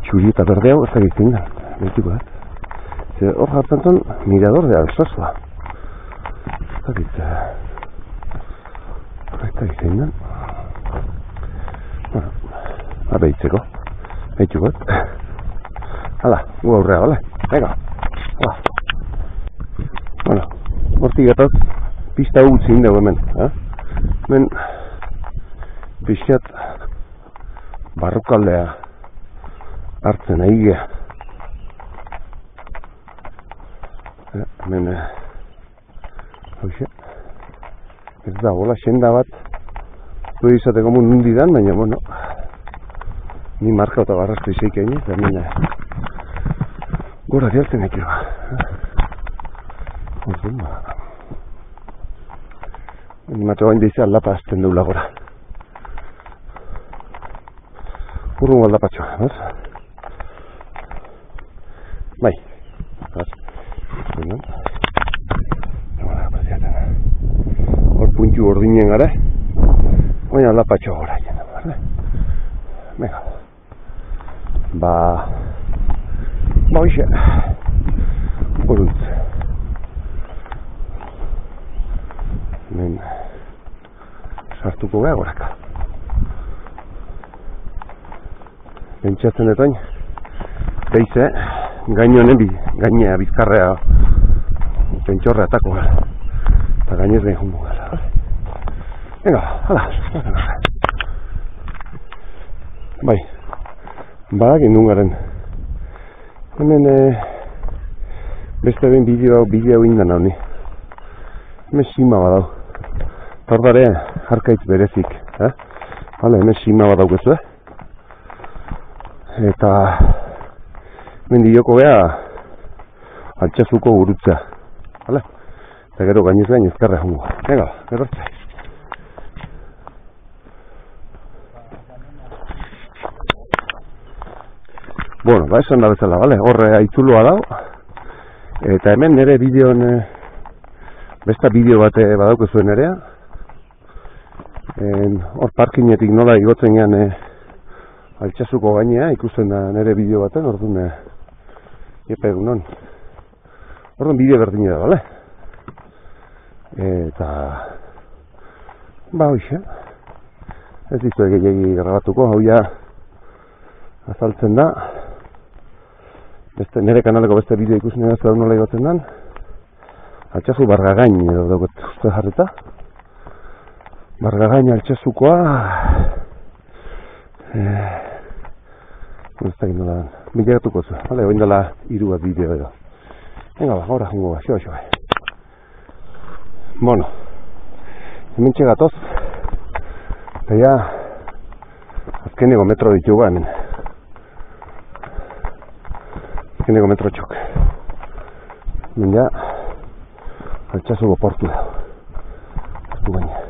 A: Txuri eta berde hau ez da gizien da, behitiko bat. Hor jartzen zon, mirador de Alsasua. Ez da gizien da. Bueno, behitzeko. Behitiko bat. Hala, gu aurrea, bale? Venga. Bueno, hortik gatoz, pista utzi indau hemen. Hemen pixkat barrukaldea hartzen aigea. Hemen hoxe. Ez da, hola, senda bat du izateko mun nundidan, baina, bueno, ni marka eta barrazko izaik egin, eta hemen gora dialtzen ekio. Orduan, animatu bain deizea aldapa azten deula gora. Urrun aldapatxoa, bai, hor puntxu ordinen gara, baina aldapatxoa gora egin. Venga, ba hoxe, horuntz. Hemen sartuko gara goraka. Pentsatzen dut oin, teize, gainea bizkarrea pentsorra atako gara. Eta gainez behin jungo gara. Venga, hala. Bai, badak indun garen. Hemen beste ben bideo indan hau ni. Hemen sima badau. Tordare harkaitz berezik. Hemen sima badau gezu, Eta mendioko beha altxasuko gurutza. Eta gero gainez gain ezkarra jungo. Venga, gerortza. Bueno, ba esan da bezala, horre aitzuloa dau. Eta hemen nire bideon besta bideo bate badauko zuen nerea. Hor parkinetik nola igotzen gean altxasuko gainea, ikusten da nire bideo baten, orduan epe egunon. Orduan bideo berdina da, bale? Eta ba hoxe, ez dizu gehiagi grabatuko, hau ja azaltzen da. Nire kanaleko beste bideo ikusten ez da nola igotzen dan. Altxasu bargagain edo dauket uste jarrita. Bargagain altxasukoa ez da gindola bilagatuko zu, oin dela 3 bat bideo edo. Venga ba, gora jungo ba, xo. Bueno, hemen txegatoz, eta ja azkeneko metro ditugu hemen. Azkeneko metro txok. Hemen ja altxasuko portu da. Portu baina.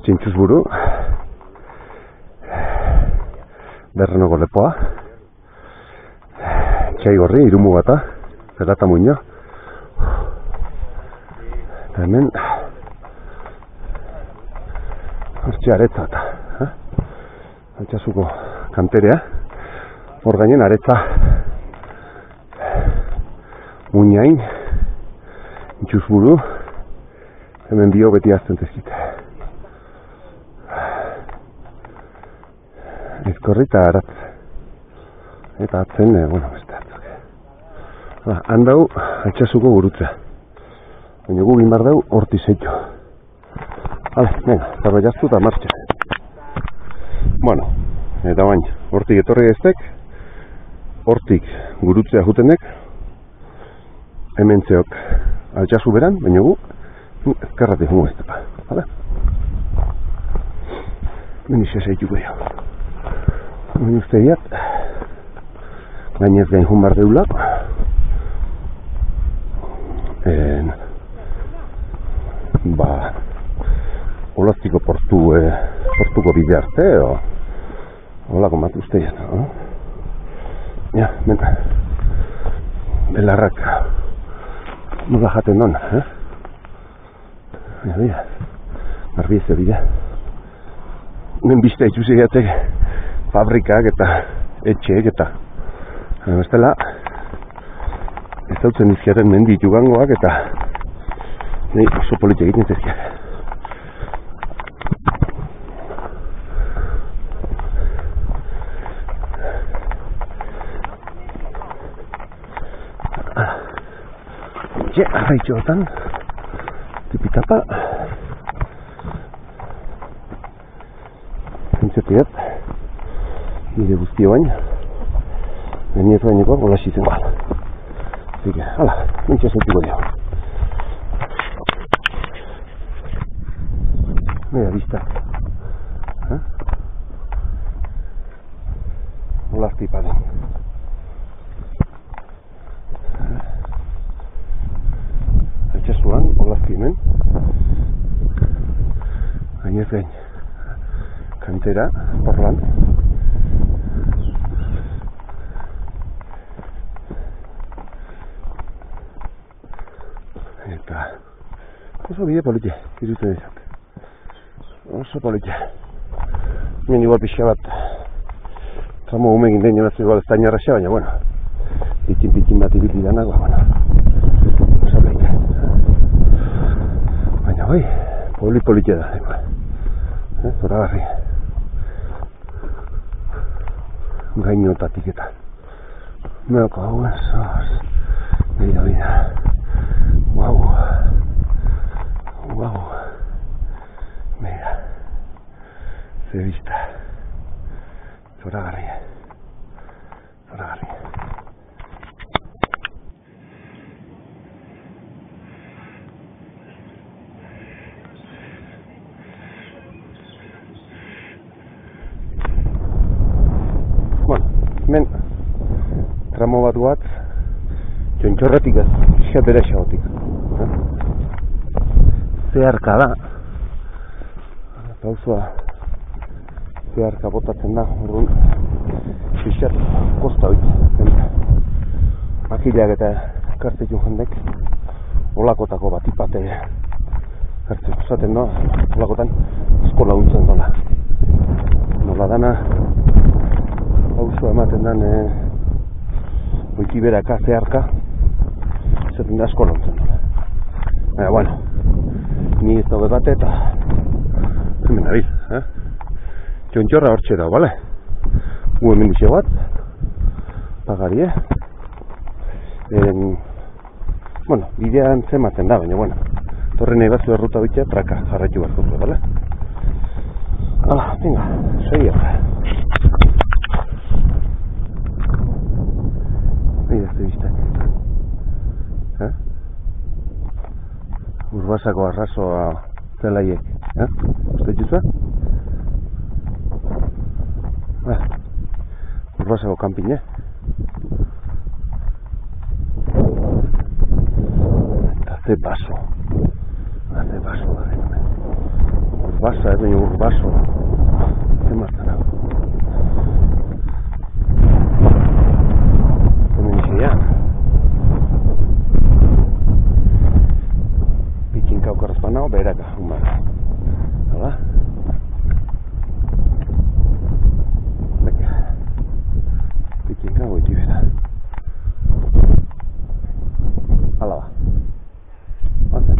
A: Txintxuz buru Berrenoko lepoa Txai gorri, irumu bata Zerata muño Eta hemen Hortxe aretza eta Altxasuko kanterea Hor gainen aretza Muñain Txintxuz buru Hemen bio beti azten tezkite Ezkorri eta aratz. Eta atzen, bueno, beste atzuk. Handau, altxasuko gurutza. Baina gu bimar dau, horti zeitxo. Venga, zarra jaztu eta martxa. Bueno, eta bain, hortik etorri eztek, hortik gurutzea jutenek, hemen zeok altxasu beran, baina gu, ezkarrati jungo ez tepa. Benixe zeituko jau. Baina uste diat, gainez gain junbar deula. Olaztiko portuko bide arte, holako mat uste diat. Ja, mena, belarrak nola jaten non, Ja, garbize bidea. Nen bizta itxuzi fabrikak eta etxeek eta bestela Ez dautzen izkiaren mendi jugangoak eta nahi oso politia egiten zezkiak. Arraitxo hortan, tipitapa. Entzetiat, nire guztio baina, geniet baineko gola xizen bat. Así que, hala, mentxe zentiko dio. Mira, biztak. Olazti paden. Etxasuan, olazti hemen. Gainez gain. Kantera, porlan. Eta oso bide politia, irutzen izan. Oso politia. Hemen igual pixa bat tramo umegin den jonatzu igual ez da inarraxa, baina bueno, pitin bat ibili danak, bueno, oso politia. Baina bai, politia da, zoragarri. Gainotatik eta meoko hauen zoaz. Bida. Guau. Mira. Ze vista. Zoragarri. Hemen tramo bat guat txontxorretik ez, xatera xagotik. Zeharka da. Pauzoa zeharka botatzen da, orduan pixat kosta hoit. Makilak eta kartzetu jendek olakotako batipate kartzetu zaten da, olakotan asko laguntzen dola. Nola dana pauso ematen den goitiberaka zeharka zaten da asko laguntzen dola. Baina, bueno, ni ez daude bate eta hemen dabil, txontxorra hortxe dago, bale? Gu hemen duxe bat, pagari, bueno, bidean zematen da, baina, bueno, torre nahi batzu erruta bitxea, traka jarraitu bat zuzua, bale? Hala, venga, segi Mira este biztak. Urbasako arrasoa zelaiek. Uste dituzua? Urbasako kanpine. Eta ze baso. Ze baso da. Urbasa, baina urbaso. Ze martan hau. Kaukarazpanao, beheraka, humara. Hala? Beka. Pikinka goiti bera. Hala ba. Bazen.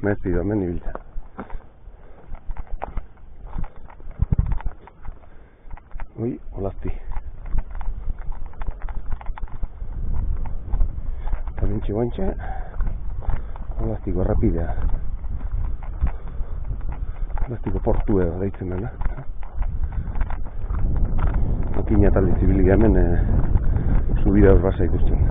A: Merezi da, hemen ibilta. Ui, olazti. Eta bintxe guantxe, olaztiko errapidea. Olaztiko portu edo daitzen dena. Makina talde zibili hemen subida urbasa ikusten.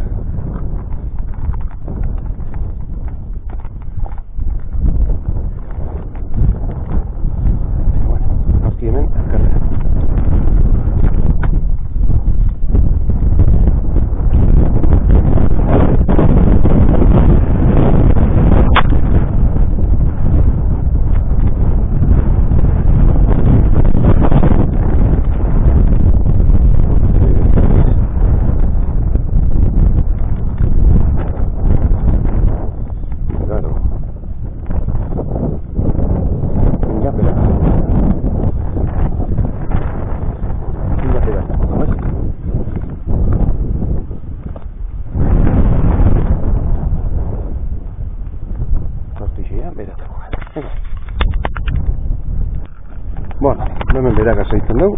A: dugu.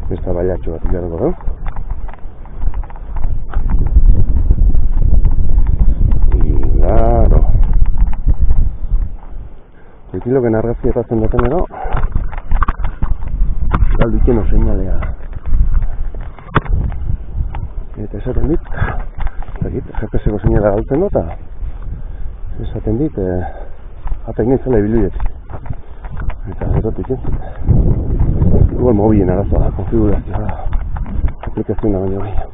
A: Besta baiatxo bat ikarako dugu. Claro. Ekiloken argazki erratzen duten ero galdiken oseinalea. Eta esaten dit GPS-eko seinala galtzen dut, eta esaten dit atek nintzela ibiluietik. Eta erotik entzit. Igual mobilen arazoa da, konfigurazioa da. Aplikazioa baino gehiago.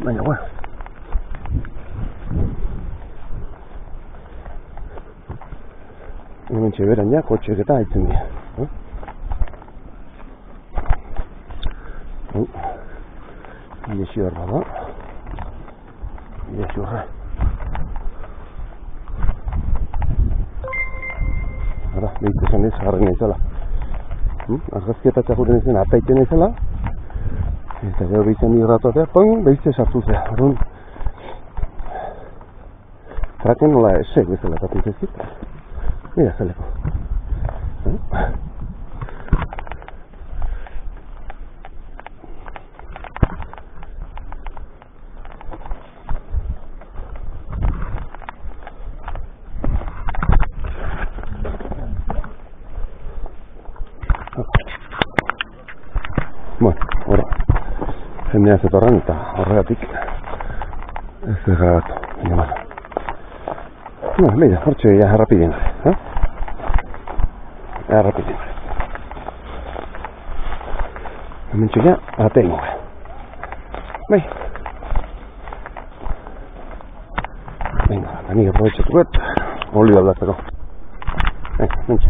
A: Baina, bueno. Hemen txeberan ja, kotxek eta haitzen dira. Iesi horra da. Iesi horra. Ara, behit esan ez, harren naizela. Argazkietatzea juten ezen, ataiten naizela. Eta gero behitzen irratoatea, behitze sartu zea. Arrun, traken nola esek bezala tatik ezit. Mira zeleko. Bueno, horra. Jendea zetorran eta horregatik ez erragatu. No, mira, hortxe ya errapidien. Errapidien. Hemen txila, atengo. Bai. Venga, ni aprobetxatu bet. Olio aldatzeko. Mentxe.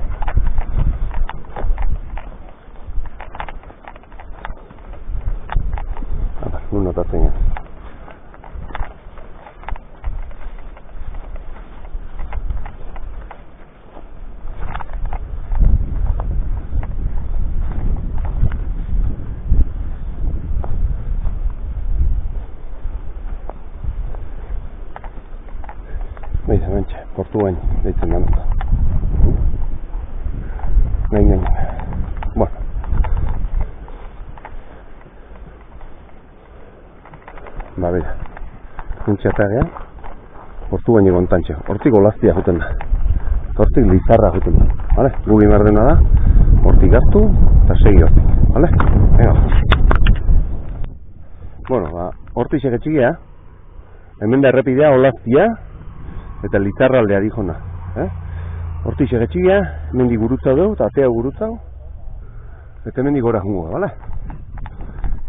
A: Nun notatzen ya. Behiz, hementxe, portu bain, deitzen da. Gain. Bueno. Ba, bera. Huntxe atagea, portu bain egon tantxe. Hortik olaztia juten da. Hortik lizarra juten da. Vale? Gugi merdena da, hortik hartu, eta segi hortik. Vale? Venga. Bueno, ba, hortik segetxigea, hemen da errepidea olaztia, eta lizarraldea dijona. Hortik segetxigea, hemendi gurutzau dugu, eta atea gurutzau, eta hemendi gora jungo, bale?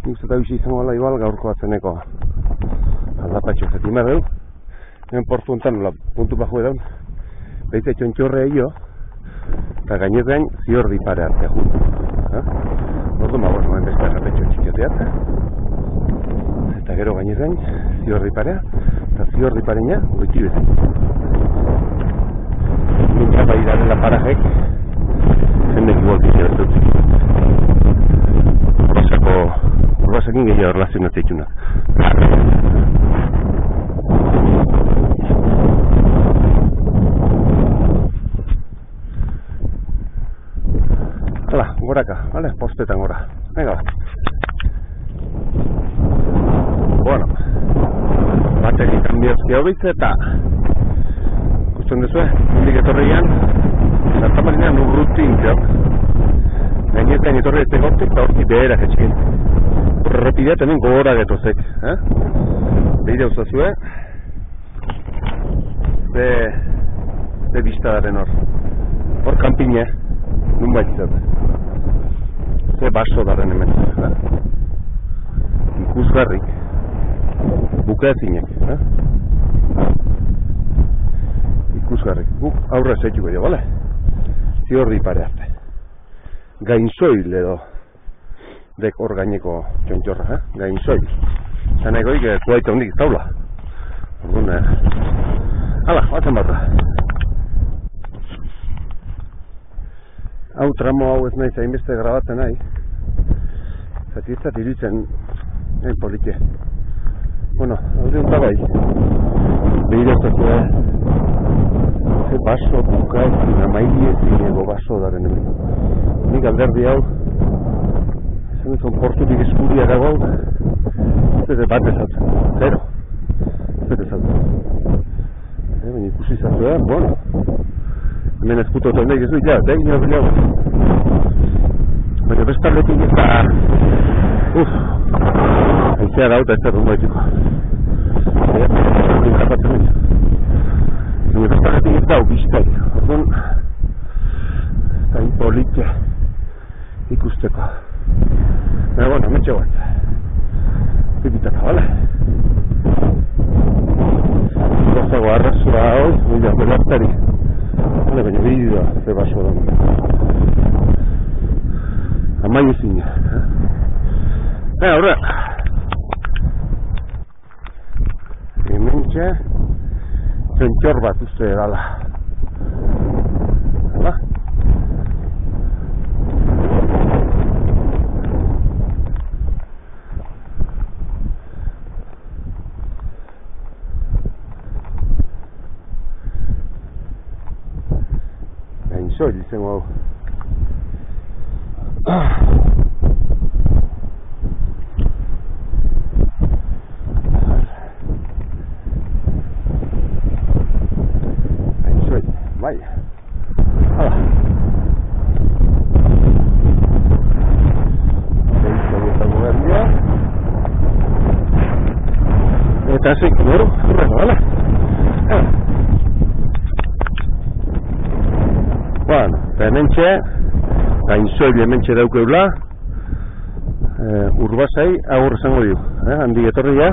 A: Nik eta bizi izango ala igual gaurko atzeneko aldapatxo zetimar dugu. Hemen portu enten, puntu bajo edaun, behitza txontxorre egio, eta gainez gain ziordi pare artea junto. Ordu ma, bueno, hemen beste errapetxo txikioteat. Eta gero gainez gain, ziordi parea, eta ziordi pareina, goiti bezen. Mintza bai darela parajek, jendek igual pizia bertut. Horbasakin gehiago relazionatzea itxuna. Hala, goraka, vale? Postetan gora. Venga, bat. Bueno, batek ikanbiazki hau bitze eta ikusten duzue, hundik etorrian, zartamarinean urrutin zeok. Gainetan etorri ez egortik eta hortik beherak etxekin. Errepidea hemen gogora getozek. Behide uzazue. Ze biztadaren hor. Hor kanpine, nun baitzat. Ze baso daren hemen. Ikusgarrik. Bukaezinek. Ikusgarrik. Guk aurra zeituko jo, bale? Ziordi pare arte. Gainzoil edo dek hor gaineko txontxorra, gainzoil. Zanegoik kuaita hondik taula. Orduan, hala, batzen barra. Hau tramo hau ez nahi zainbeste grabatzen nahi. Zatitzat iruditzen politxe. Bueno, hau bai. Behiratzeko, ze baso bukaezin, amaili ezineko baso daren hemen. Nik alderdi hau, esan ezon portutik eskuria dago, zer bat ezatzen, zero. Zer ezatzen. Baina ikusi zatu da, bueno. Hemen ezkutoten daik ez du, ja, daik nio bilago. Baina bestarletik ez da, haizea dauta ez da rumbo etiko. Bestarletik ez dau, bizkai. Orduan, eta hipolitxe ikusteko. Baina, bueno, metxe bat. Zipitata, bale? Gozago arrazua hau, mila belartari. Bale, baina bidea, ze baso da. Amai ezina. Horrek. Hementxe, zentxor bat uste edala. Hala? Gainzoi izango hau. Bai, hala. Eta guberdia. Eta zeik, nero, horrego, hala. Bueno, eta hementxe, gainzoi hementxe daukeula, urbasai, agur esango diu, handi etorria.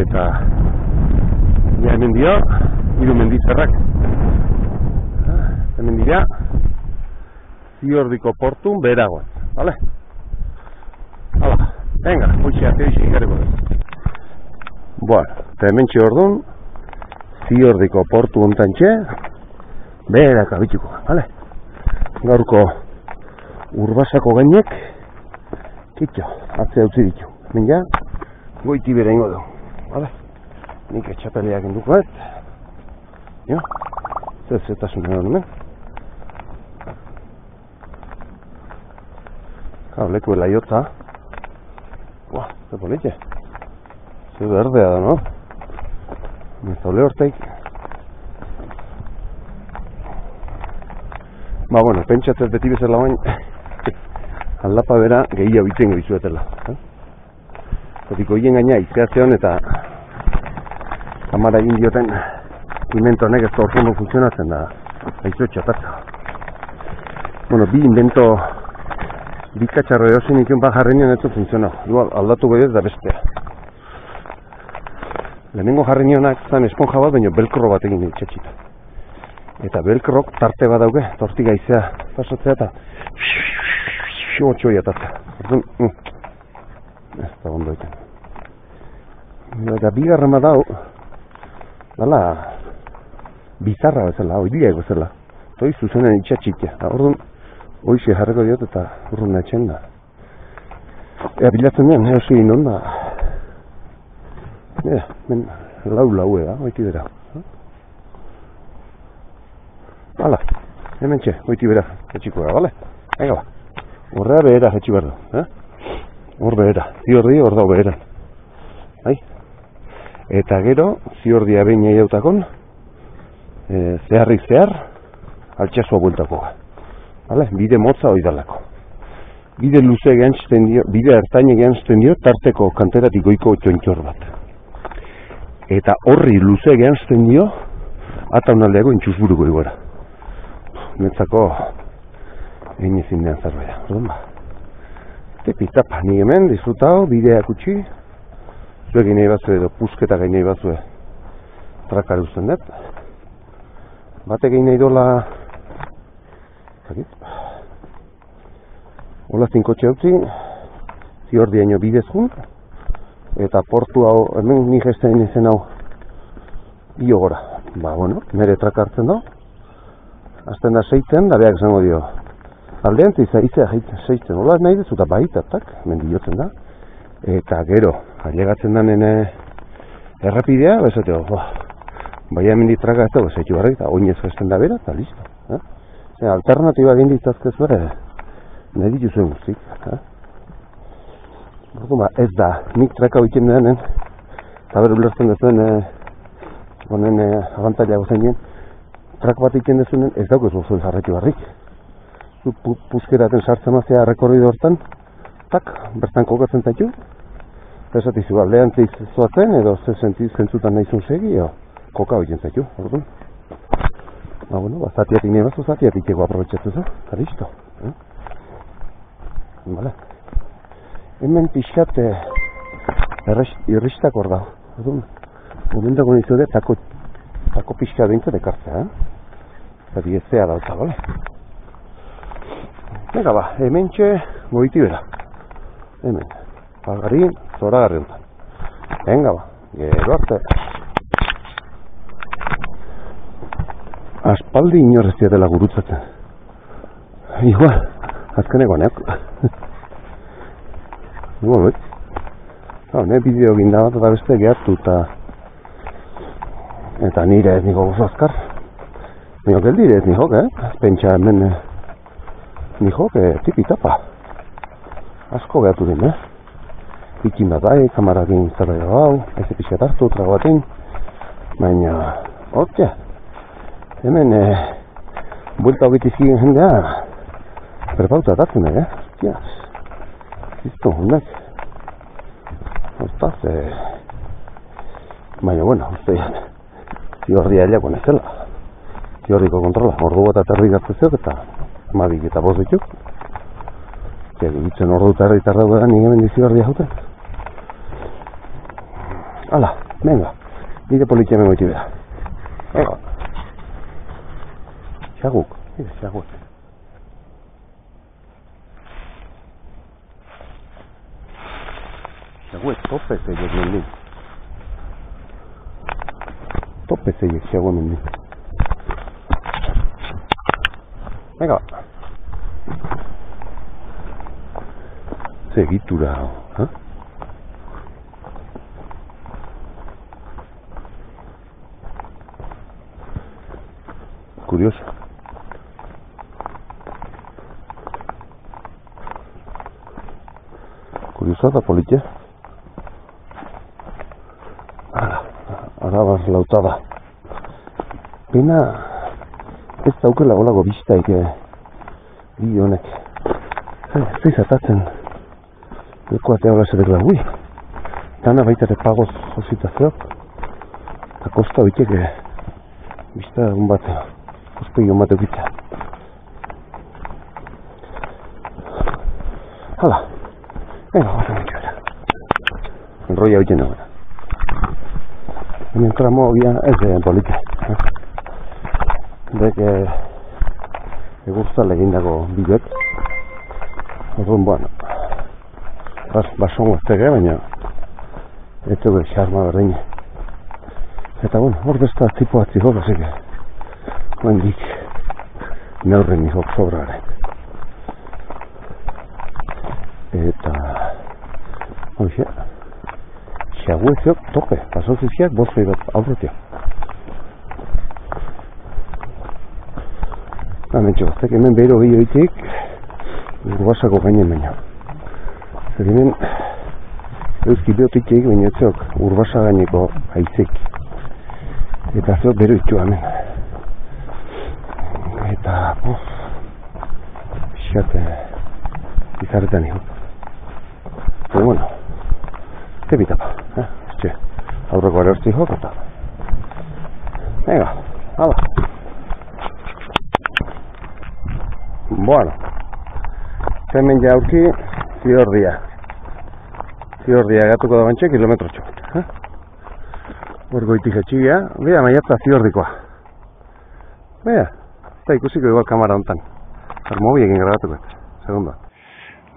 A: Eta, ja hemen dio, hiru menditzerrak. Hemen dira Ziordiko portun beheragoan, bale? Hala, venga, hoxe ikareko dut. Bueno, eta hemen txordun Ziordiko portu ontantxe beherak abituko, bale? Gaurko urbasako gainek kitxo, atzea utzi ditu. Hemen ja, goiti bera ingo du, bale? Nik etxapeleak induko et. Jo, zetasun egon hemen. Leku elaiotza. Buah, ze politxe. Ze berdea da, no? Mezaule horteik. Ba, bueno, pentsatzez beti bezala bain aldapa bera gehiago iten gehizuetela. Zotiko hien gaina izteatzeon eta kamara egin dioten invento honek ez da orfondo funtzionatzen da haizu txatatza. Bueno, bi invento bikatxarro eosin ikun jarrenean ez du funtzionau. Igual, aldatu behar da bestea. Lehenengo jarreneonak zan esponja bat, baina belkro bat egin itxatxita. Eta belkrok tarte bat dauke, tortik aizea pasatzea eta txoi atatza. Ez da ondo iten. Eta bigarren bat dau, dala bizarra bezala, oidiak bezala. Toi zuzenen itxatxitea. Orduan, hoize jarreko diot eta urrun etxen da. Ea bilatzen den, eusi non da. Lau da, oiti bera. Hala, hemen txe, oiti bera, etxiko da, bale? Ega ba, horrea behera etxi behar du. Hor behera, ziordi hor dau beheran. Eta gero, ziordia behin eiautakon, zeharrik zehar, altxasua bueltako. Bide motza oidalako. Bide luze gehantzten dio, bide ertaine gehantzten dio, tarteko kanteratik goiko txontxor bat. Eta horri luze gehantzten dio, ataunaldeako intxusburuko igora. Netzako, egin ezin dean zerbait. Tepi-tapa, nik hemen, disfrutau, bideak utxi, zuek nahi batzue edo pusketak nahi batzue trakar usten dut. Batek nahi dola, hola zinkotxe utzi, ziordiaino bidezkun, eta portu hau, hemen nik estein izen hau, bio gora. Ba, bueno, nire trakartzen da, azten da seitzen, da behak zango dio. Aldean izea seitzen, hola nahi dezu eta baitatak, mendiotzen da. Eta gero, ailegatzen da nene errepidea, bezateo, baina hemendik traka ez dago zaitu barrik, eta oinez gesten da bera, eta listo. Alternatiba egin ditzazkez bere, nahi dituzuen guztik. Ez da, nik traka egiten denen, eta bere ulertzen dezuen, honen abantaila gozen dien, trak bat egiten dezunen ez dauk ez gozuen jarraitu barrik. Puskeraten sartzen mazia rekorrido hortan, tak, bertan kokatzen zaitu, esatizu, aldean zuatzen, edo ze zentzutan nahizun segi, koka egiten zaitu, orduan. Zatiatik nire bazo, zatiatik ego aprobetxatu zu, eta listo. Hemen pixkat irristak hor da, orduan. Momentako nizu de, tako pixka dintzen ekartzea, eta diezea dauta, bale? Venga, hemen txe goiti bera. Hemen, pagari, zoragarri honetan. Venga, gero arte. Aspaldi inorrez dela gurutzatzen. Igual, azkeneko neok. Igual, ne bideo ginda bat eta beste gehartu eta nire ez niko gozo azkar. Nio geldire ez nihok, pentsa hemen nihok tipi-tapa. Asko gehartu din, Ikin bat bai, kamarakin zara hau, ez epizkat hartu, trago batin. Baina, hotxe. Hemen, buelta hogitizkien jendea, prepauta datzen, Hostias. Zizto, hundak. Hortaz, baina, bueno, ustean, ziordia hilako nezela. Ziorriko kontrola, ordu bat aterri gartzezeok eta madik eta bost dituk. Gitzen ordu eta herritar daudean nire hemen ziordia jauten. Hala, venga, nire politia hemen goiti bera. Ego. Xaguk, xaguk. Xaguek, tope zeiek mendin. Tope zeiek xagu mendin. Venga. Segitura hau, Curioso. Curioso da politia. Arabar lautada. Pena ez daukela golago biztaik bide honek. Zeiz atatzen ekoatea hola zerek da gui. Dana baitare pagoz jositazioak. Eta kosta bitek bizta egun bat kospegi hon bat eukitza. Hala. Venga, guazen bitxo era. Enroia biten dagoena. Hemen tramo gira ez den polita. Dek egurzal egindako bideak. Orduan, bueno, basongo eztege, baina ez dugu xarma berdin. Eta, bueno, hor besta tipo bat zihok, así que hendik neurren nihok sobraren. Eta, hoxe, xagueziok tope, pasoziziak bozei bat aurretia. Hementxo, ez hemen behiro gehioitik urbasako gainen baina. Zer hemen euski beotik baina etzeok urbasa gaineko haizik. Eta zeok bero itxu hemen. Eta, pixat, izarretan niho. Pero bueno, te bitapa, Estxe, aurreko ere hortzi jok eta. Venga, hala. Bueno, hemen jaurki ziordia. Ziordia gatuko da bantxe kilometrotxo. Hor goitik etxibia, bera maiatza ziordikoa. Bera, eta ikusiko igual kamara hontan. Armobiekin grabatuko eta, segundo.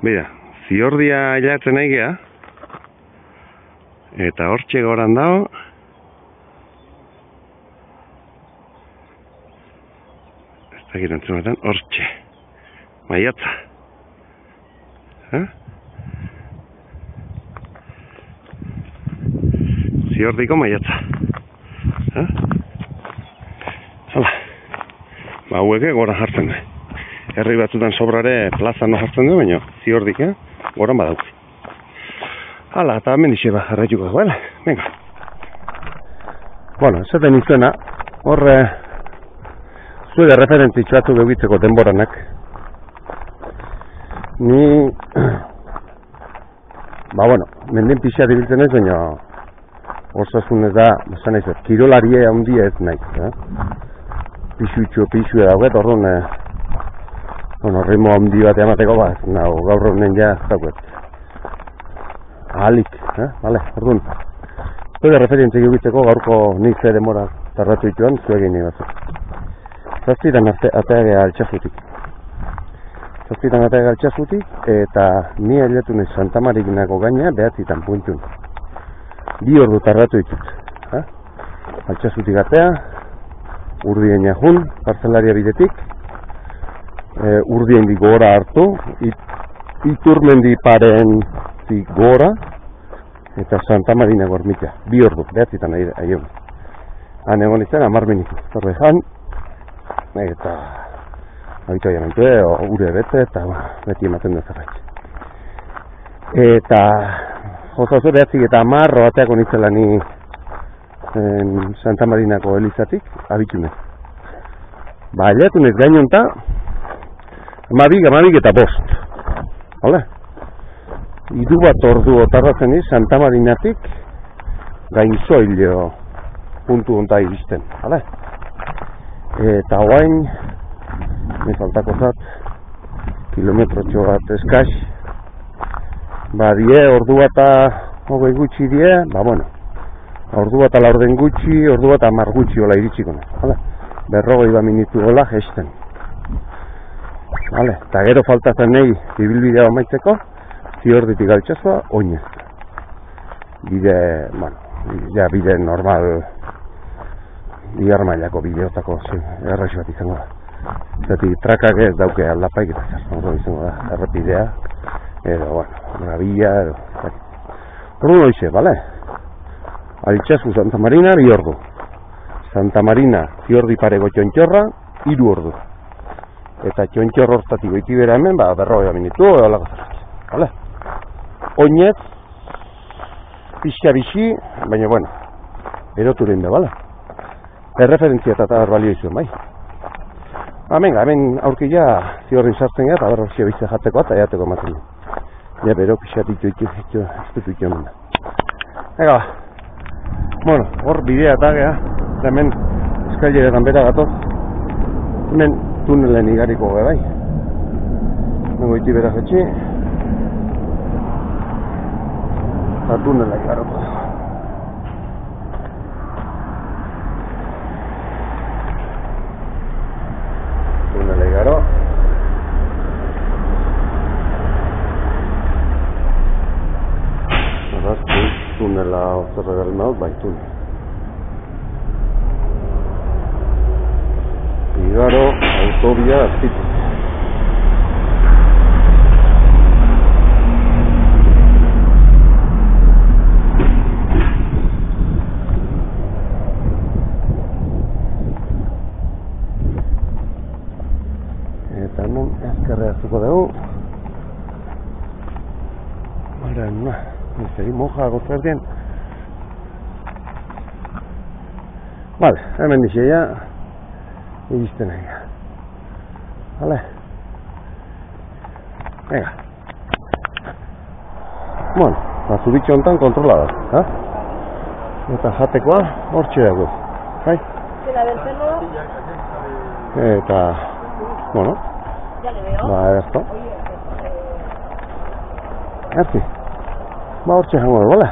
A: Bera, ziordia hilatzen nahi geha. Eta hortxe goran dago. Ez da girantzunetan, hortxe. Maiatza. Ziordiko maiatza. Hala. Ba, hauek gora jartzen du. Herri batzutan sobrare plazan no jartzen du, baina Ziordik, goran badauk. Hala, eta hemen dixe ba, jarraituko, bale? Venga. Bueno, esaten izuena, hor zuede referentzitxatu begitzeko denboranak. Ni, ba, bueno, mendin pixea dibiltzen ez, baina osasun ez da, esan ez, kirolarie handia ez naiz, pixue dauget, orduan, bueno, ritmo handi bat emateko bat, nago, gaur honen ja, dauget. Ahalik, vale, orduan. Zuede referentzia egitzeko gaurko nik ze demora tardatu dituan, zuegin egin Zazpitan ateagea altxasutik. Eta ni ailetunez Santa Mariginako gaina behatzitan puntun. 2 ordu tardatu ditut. Altxasutik atea, urdien jun, parcelaria bidetik, urdien di gora hartu, iturmendi paren di gora, eta Santa Marina gormitea. 2 ordu, behatzitan aion. Han egon izan, 10 minutu. Zorrejan, eta habitu jamentu, ure bete, eta beti ematen da zerbait. Eta jozazu behatzik eta 10 bateako nintzela ni Santa Marinako elizatik, abitunez. Ba, ailetunez gainonta, 12 eta 5. Hala? 2 bat ordu otarratzen iz, Santa Marinatik gainzoileo puntu onta iristen. Hala? Eta guain, me faltako zat, kilometrotxo bat eskaz, ba, ordu bat hogei gutxi ba, bueno, ordu bat laurden gutxi, ordu bat 10 gutxi hola iritsiko nahi, hala? 40 minutu hola gesten. Hala, eta gero faltatzen nahi ibilbidea amaitzeko, Ziorditik altxasua, oinez. Bide, bueno, ja bide normal, bigar mailako bideotako, erraixo bat izango da. Zati, trakak ez dauke aldapaik eta zazpongo izango da, errepidea, edo, bueno, gravilla, edo, ordu noixe, bale? Altxasu Santa Marina, 2 ordu. Santa Marina, Ziordi parego txontxorra, 3 ordu. Eta txontxorra hortatik goiti bera hemen, ba, 40 minutu, edo lago zerrak, bale? Oinez, pixka bixi, baina, bueno, eroturen be, bale? Erreferentzia eta balio izuen, bai? Venga, hemen aurkia Ziorrin sartzen gara, eta berro xia bizia jatzeko eta jateko ematen du. Ja, bero, pixat ditu hemen da. Ega, bueno, hor bidea eta geha, hemen eskaileretan bera gatoz, hemen tunelen igariko ge, bai? Hemen goiti bera jetxi, eta tunela igaroko. Tunela ozerregaren maut, bai, tunel. Igaro, autobia, azpitu. Eta hemen ezkerre hartuko dugu. Maren, Zeri moja gozar dien. Vale, hemen dixe ya iristen nahi. Vale. Venga. Bueno, zubitxo hontan kontrola da. Eta jatekoa hortxe dago. Bai? Eta, bueno. Ba, esto. Erzi. Ba, hortxe jango da, bale?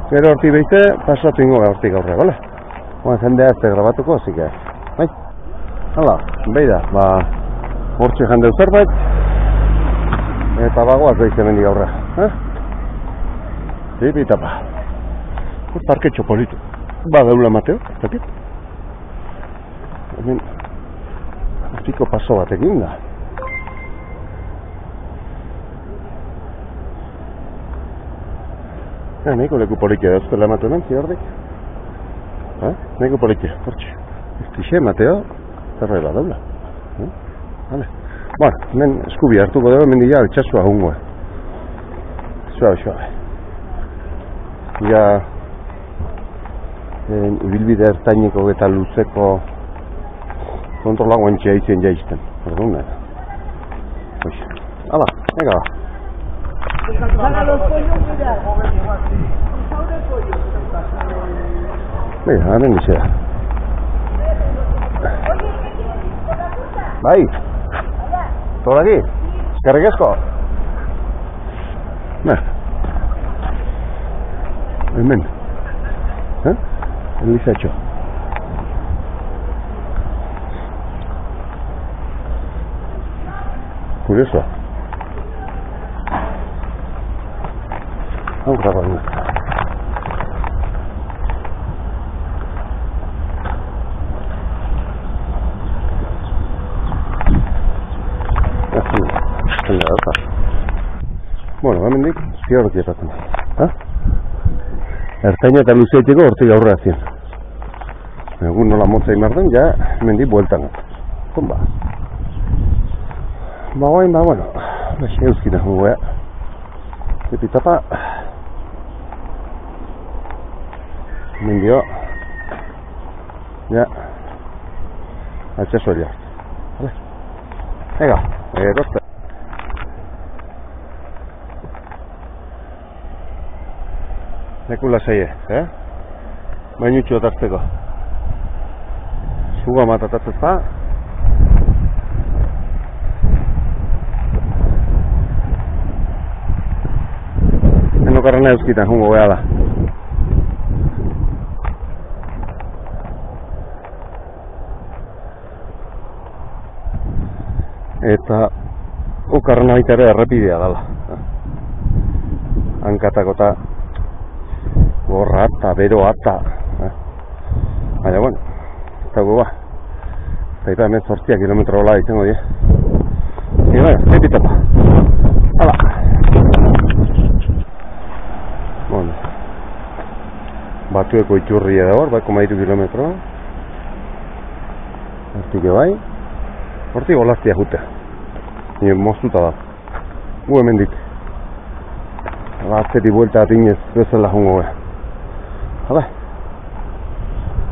A: Gero horti behite, pasatu ingo hortik aurre, bale? Oan jendea ez grabatuko, así que, bai? Hala, beida, ba, hortxe jendeu zerbait, eta bagoaz behite mendik aurre, Zipitapa. Parketxo politu. Ba, daula Mateo, ez dakit? Hemen, hortiko paso batekin da. Nahiko leku polikia dauzko lamatu hemen, zigardik? Nahiko polikia, hortxe. Estixe, Mateo, zerbait bat daula. Vale. Bueno, hemen eskubi hartuko dugu, hemen dira altxasua hungoa. Suave. Ja, ibilbide ertaineko eta luzeko kontrola guantxea izien jaizten. Perdón, pues, hala, venga va.
B: Para los pollos, mira.
A: Venga, hemen dizea. Bai. Todo aquí. Eskerrik asko. Hemen. Elizatxo. Curioso. Vamos a ver. Bueno, hemendik ziortik epatzen. Ertaina eta luzeiteko hortik aurrera zien. Egun nola motza imarten, ja hemendik bueltan. Komba. Bagoain, bueno, baixe euskina jugoea. Epitapa. Mendio. Ja. Altxaso ja. Ega, eroste. Leku lasaie, Bainutxo tarteko. Zuga matatatzez pa. Enokarrena euskitan, jungo beha da. Eta ukarrena baita ere errepidea dala. Hankatako eta gorra ata, bero ata. Baina, bueno, eta gu ba. Eta hemen 8 kilometro hola izango die. Eta, baina, epitapa. Hala. Bueno. Batueko iturria da hor, 2,3 kilometro. Hortik bai. Hortik olaztia jute. Nire moztuta da. Gu hemendik. Atzeti buelta atinez bezala jongo beha. Hala.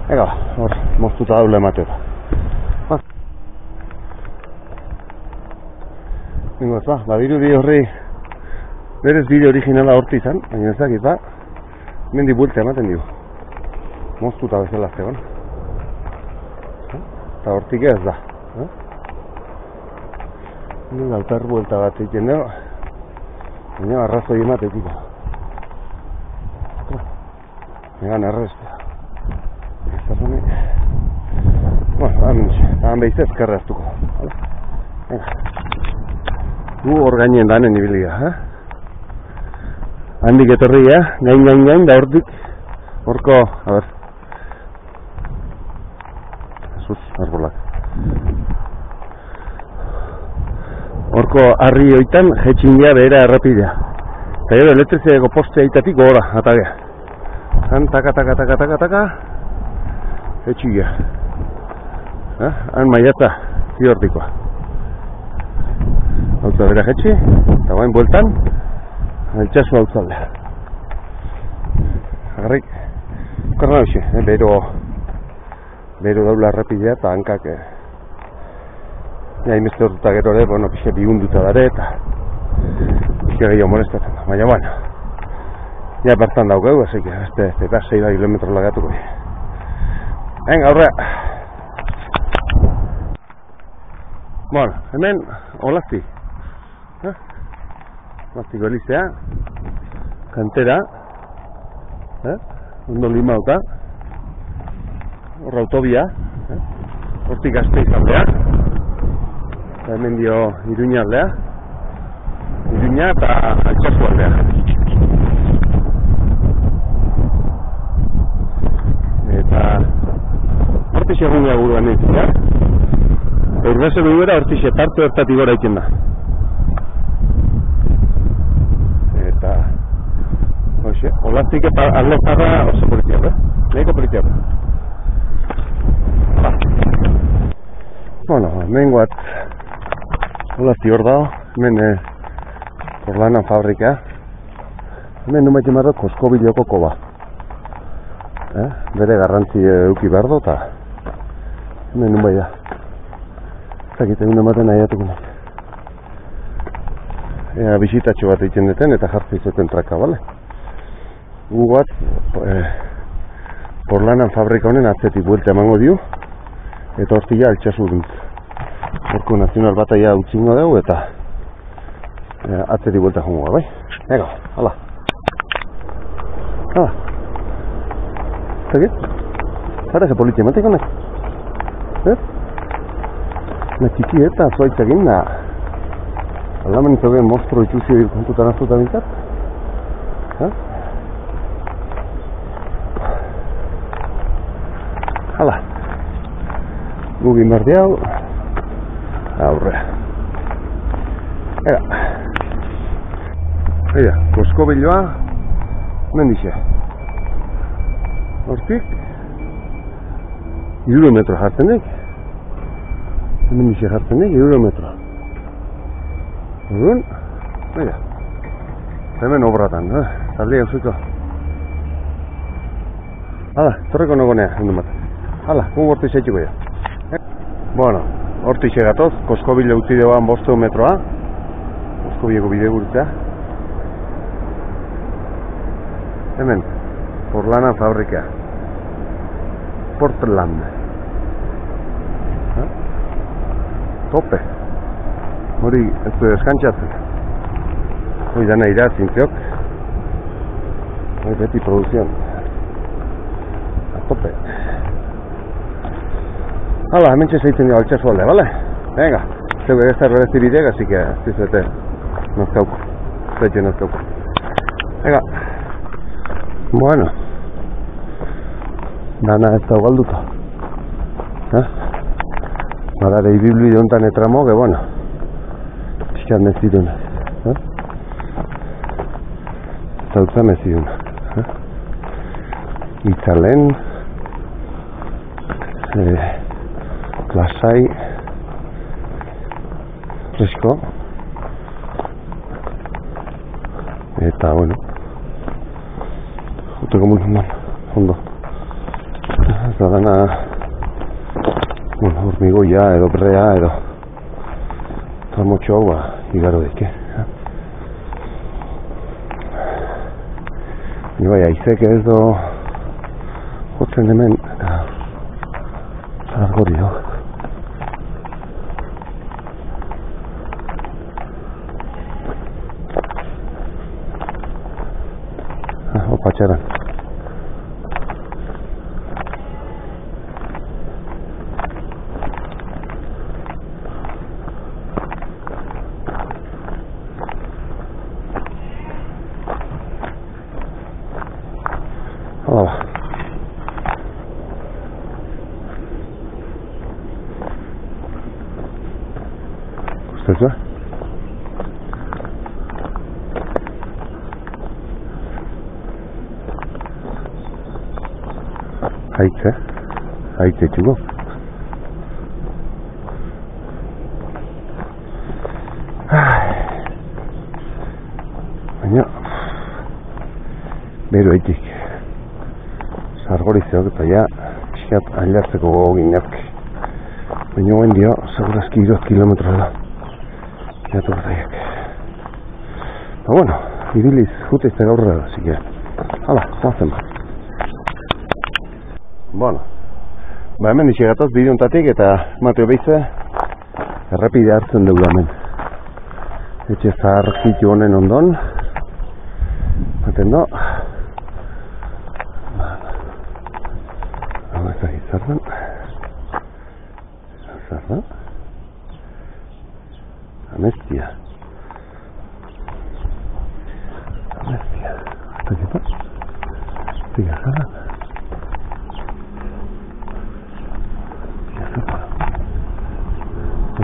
A: Ega, hor, moztuta daule emateta. Nengo ez ba, badirudi horri berez bide originala horti izan, baina ez dakit ba, mendi buelta ematen digu. Moztuta bezala zegoen. Eta hortik ez da. Ni galtar buelta bat egiten dugu, baina arrazoi ematetiko. Egan erreztea. Ez da bueno, han behiz ezkerra eztuko. Venga. Gu hor gainen danen ibilia, Handik etorri, gain, da hortik. Horko, a ber. Sus, arbolak. Horko harri oitan, jetxingia behera errapidea. Eta gero elektriziako postea itatik gora, atagea. Han, taka, jetxingia. Han maiatza, ziortikoa. Hauza bera jetxi, eta guain bueltan, altxasu hautzaldea. Agarrik, karna hoxe, bero daula errapidea eta hankak hainbeste hortuta gero ere, bueno, pixe bihunduta dare eta pixe gehiago molestatzen da, baina, bueno, ja bertan daukegu, asik, eta 6 kilometro lagatuko. Venga, aurrea! Bueno, hemen, olazti. Olaztiko elizea, kantera, ondo limauta, horra autobia, hortik Gasteiz aldea, eta hemen dio Iruña aldea, Iruña eta Altsasu aldea. Eta hortixe egunea buruan nintzen, Urrese bidura hortixe parte hortatik gora iken da. Eta Hoxe, olatik eta alde zarra oso politiak, nahiko politiak. Bueno, mengoat olazti hor dago, hemen Porlanan fabrika. Hemen numaite marro Koskobiloko koba. Bere garrantzi euki behar do, eta hemen nun bai da. Zakit egun ematen nahiatuko nahi. Bisitatxo bat egiten duten eta jartzen zuten traka, bale? Gugat, Porlanan fabrika honen atzetik buelta emango dio, eta hostila altxasun Porko nazional bat aia utzingo dugu, eta atzetik buelta jongoa, bai? Ego, hala. Hala. Zakit? Zara ze politia mateko nahi? Na txiki eta zuaitzagin da alamen zogen monstro itxuzio kontutan azuta bintzat? Hala. Gugin berdi hau aurrea. Ega. Ega, Koskobiloa mendixe. Hortik 100 metro jartzen dik. Mendixe jartzen dik 100 metro. Orduan, ega. Hemen obratan, talde gauziko. Hala, torreko nagonea, hendu bat. Hala, gu horti zaitxiko ja. Bueno, horti gatoz, Koskobilo utzi deoan 500 metroa. Koskobileko bide gurtzea. Hemen, Porlanan fabrika. Portland. Tope. Hori, ez du eskantzatzen. Hori dana irazintziok. Hori beti produzion. A tope. Hala, hemen txezaitzen jo altxasu alde, bale? Venga, zeu egezta errorezti bideak, así que zizuete nazkauko. Zaitxe nazkauko. Venga. Bueno. Dana ez da galduta. Madare ibibli jontan etramo, que bueno. Pixkat mezidun. Zautza mezidun. Itzalen. Lasai. Fresko. Eta, bueno. Juteko munduan. Ondo. Eta dana hormigoia edo brea edo tramotxo hau igaro daike. Ni bai, aizek ez do jotzen hemen eta zargori do. Opa txaran. Hala. Gustatzen? Haitze txugo. Baina bero eitik sargorizeok eta ja pixkat ailartzeko goginak. Baina guen dio, segurazki 2 kilometro da kiatu gazaiak. Bueno, ibiliz juteizte gaurra da, zike. Hala, guazen ba. Bueno, hemen dixegatoz bidiontatik eta Mateo Beize errepide hartzen dugu hemen. Etxe zahar zitu honen ondon. Maten do. Hau ez da gizardan. Zarda. Amestia. Eta gita? Ziga zara.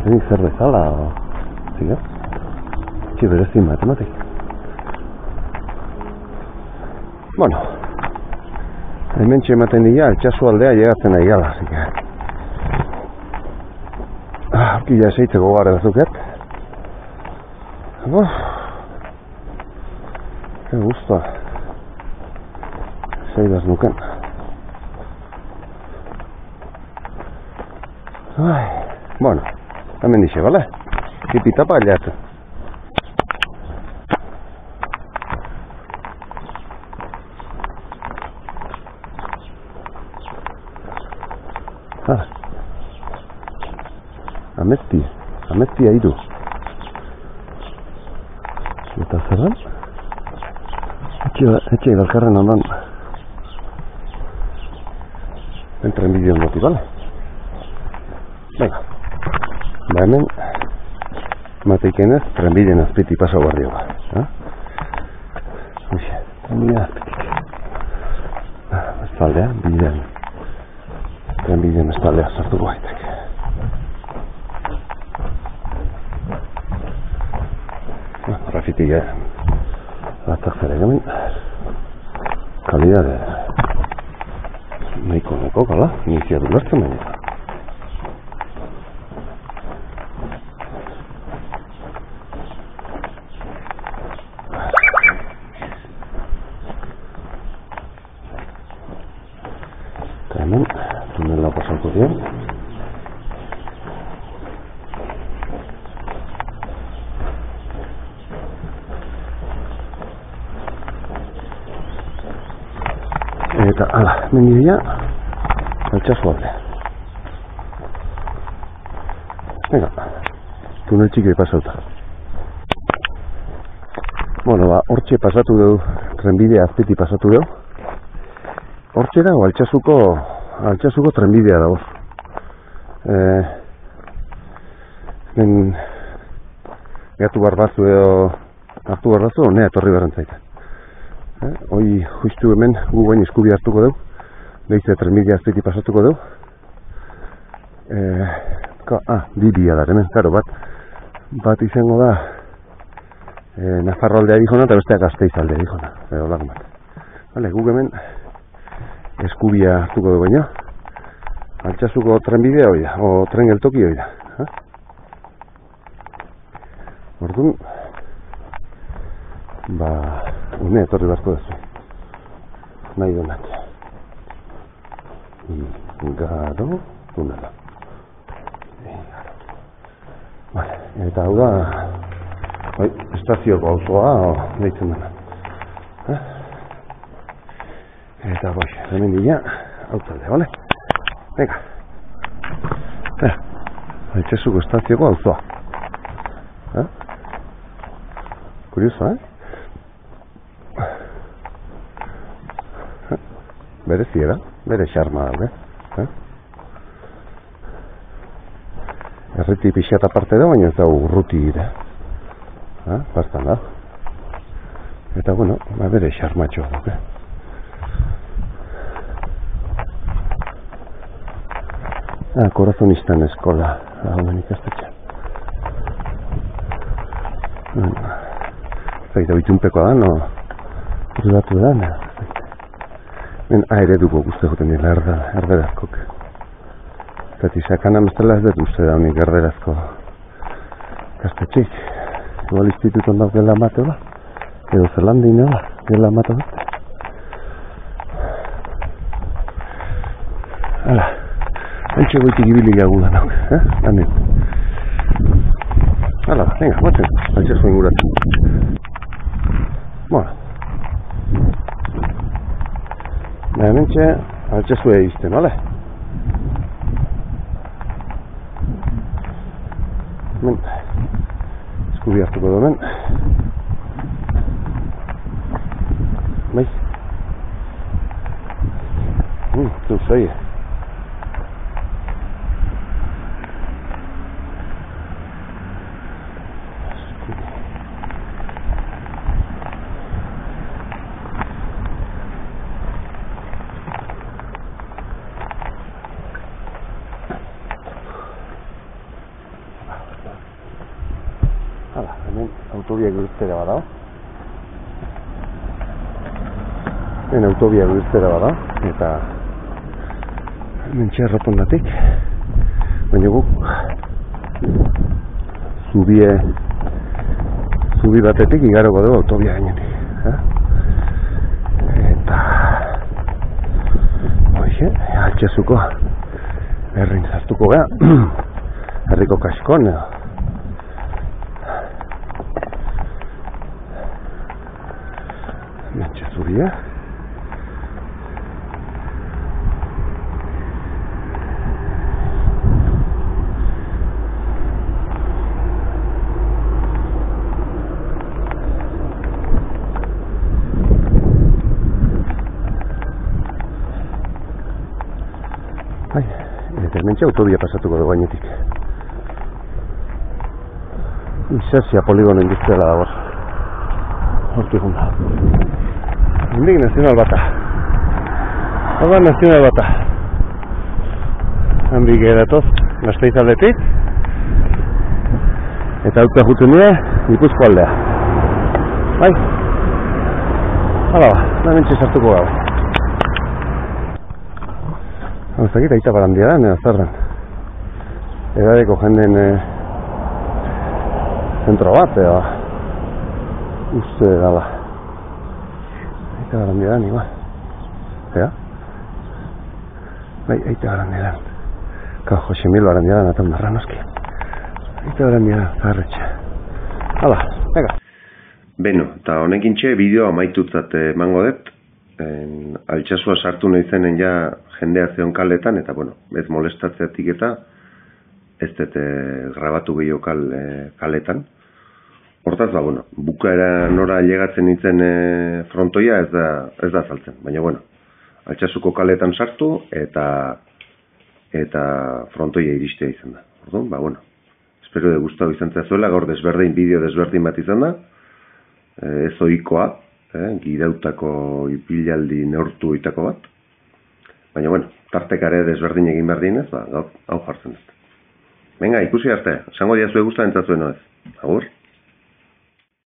A: Tenik zer bezala, ziga? Txi berezin matematik. Bueno, hemen ematen dira, altsasu aldea llegatzen ari gala, así que... Aurkila eseitzeko gara bazuket. Que gustoa. Seidaz nuken. Bueno, hemen dixe, bale? Tipitapa aliatzen. Ameztia iru. Eta zerran? Etxe galkarren ondan. Entren bideo ondoti, bale? Venga. Ba hemen, mateikenez, trenbideen azpiti pasa guardio ba. Hoxe, trenbideen azpitik. Espaldea, trenbideen espaldea sartuko gaitek. Grafitik, batzak zera egamen, kalidade nahiko gala, iniziatu lertzen baina. Eta hemen, tunela pasatu dira. Eta, ala, mendia, altsasu alde. Venga, tunel txiki pasauta. Bueno, ba, hortxe pasatu dugu, trenbidea azpiti pasatu dugu. Hortxe dago, altsasuko trenbidea dago. Ben, gatu barbazu edo, hartu barbazu, nea etorri berrentzaita. Hoi justu hemen gu bain eskubi hartuko dugu. Lehize trenbidea azpiti pasatuko dugu. Bibia da hemen, claro, bat izango da Nafarro aldea dihona eta besteak Gasteiz aldea dihona. Olako bat. Vale, guk hemen eskubia hartuko dugu baina. Altsasuko trenbidea hoi da, o tren geltoki hoi da. Orduan, ba, une etorri beharko duzu. Nahi donat. Garo, tunela. Vale, eta hau da, estazioko auzoa, deitzen dena. Eta boi, hemen dira, hau talde, bale? Venga. Altxasuko estazioko auzoa. Kurioso, Bere ziera, bere xarma daude. Erriti pixat aparte da, baina ez da urruti ere. Bastan da. Eta, bueno, bere xarmatxoa daude. Corazonistan eskola, hauen ikastetxe. Zaita bitunpeko da, no? Pribatu da, no? Ereduko guzti joten dira, erderazkok. Zati, sakana mestela ez dut uste da honik erderazko kastetxeik. Igual instituton dauk gela mateo da, edo zelandin da, gela mateo da. Hala, haintxe goitik ibili gagula nauk, Amen. Hala, venga, batzen, haintxe zuen guratzen. Bueno. Hementxe, altxasue izten, bale? Hemen, eskubi hartuko du hemen. Bai? Zuz, oie. Autobiak gurtzera bada. En autobia irtera bada, eta mentxe errotondatik, baina guk zubi batetik igaroko dugu autobia gainetik. Eta altxasuko herrin zartuko gara, herriko kaskon edo. Mentxe zubia. Eta hementxe autobia pasatuko dugu gainetik. Izazia poligono industriala dago. Hortik honda. Hendik nazional bata. Hora nazional bata. Handik geratoz, Gasteiz aldetik. Eta auta jutu nire, Gipuzko aldea. Bai? Hala ba, hementxe sartuko gabe. Ez dakit aita barandia da, nera zarren. Edadeko jenden zentro bat, edo uste dala. Aita barandia da, igual. Ega? Bai, aita barandia da. Ka, Josemil barandia da, natan marra noski. Aita barandia da, zarretxe. Hala, ega. Beno, eta honekin txe, bideoa amaitutzat emango dut. Altxasua sartu nahi zenen ja jendea zeon kaletan, eta bueno, ez molestatzeatik eta ez dut grabatu gehiago kaletan. Hortaz, ba, bueno, bukaera nora llegatzen nintzen frontoia ez da saltzen, baina bueno, altxasuko kaletan sartu eta frontoia iristea izan da. Orduan, ba, bueno, espero de gustau izan zazuela, gaur bideo desberdin bat izan da, ez ohikoa, gidautako ipilaldi neurtu itako bat. Baina, bueno, tartekare desberdin egin berdinez, ba, hau jartzen dut. Venga, ikusi arte, esango diazue guztaren entzazuen ez. Agur.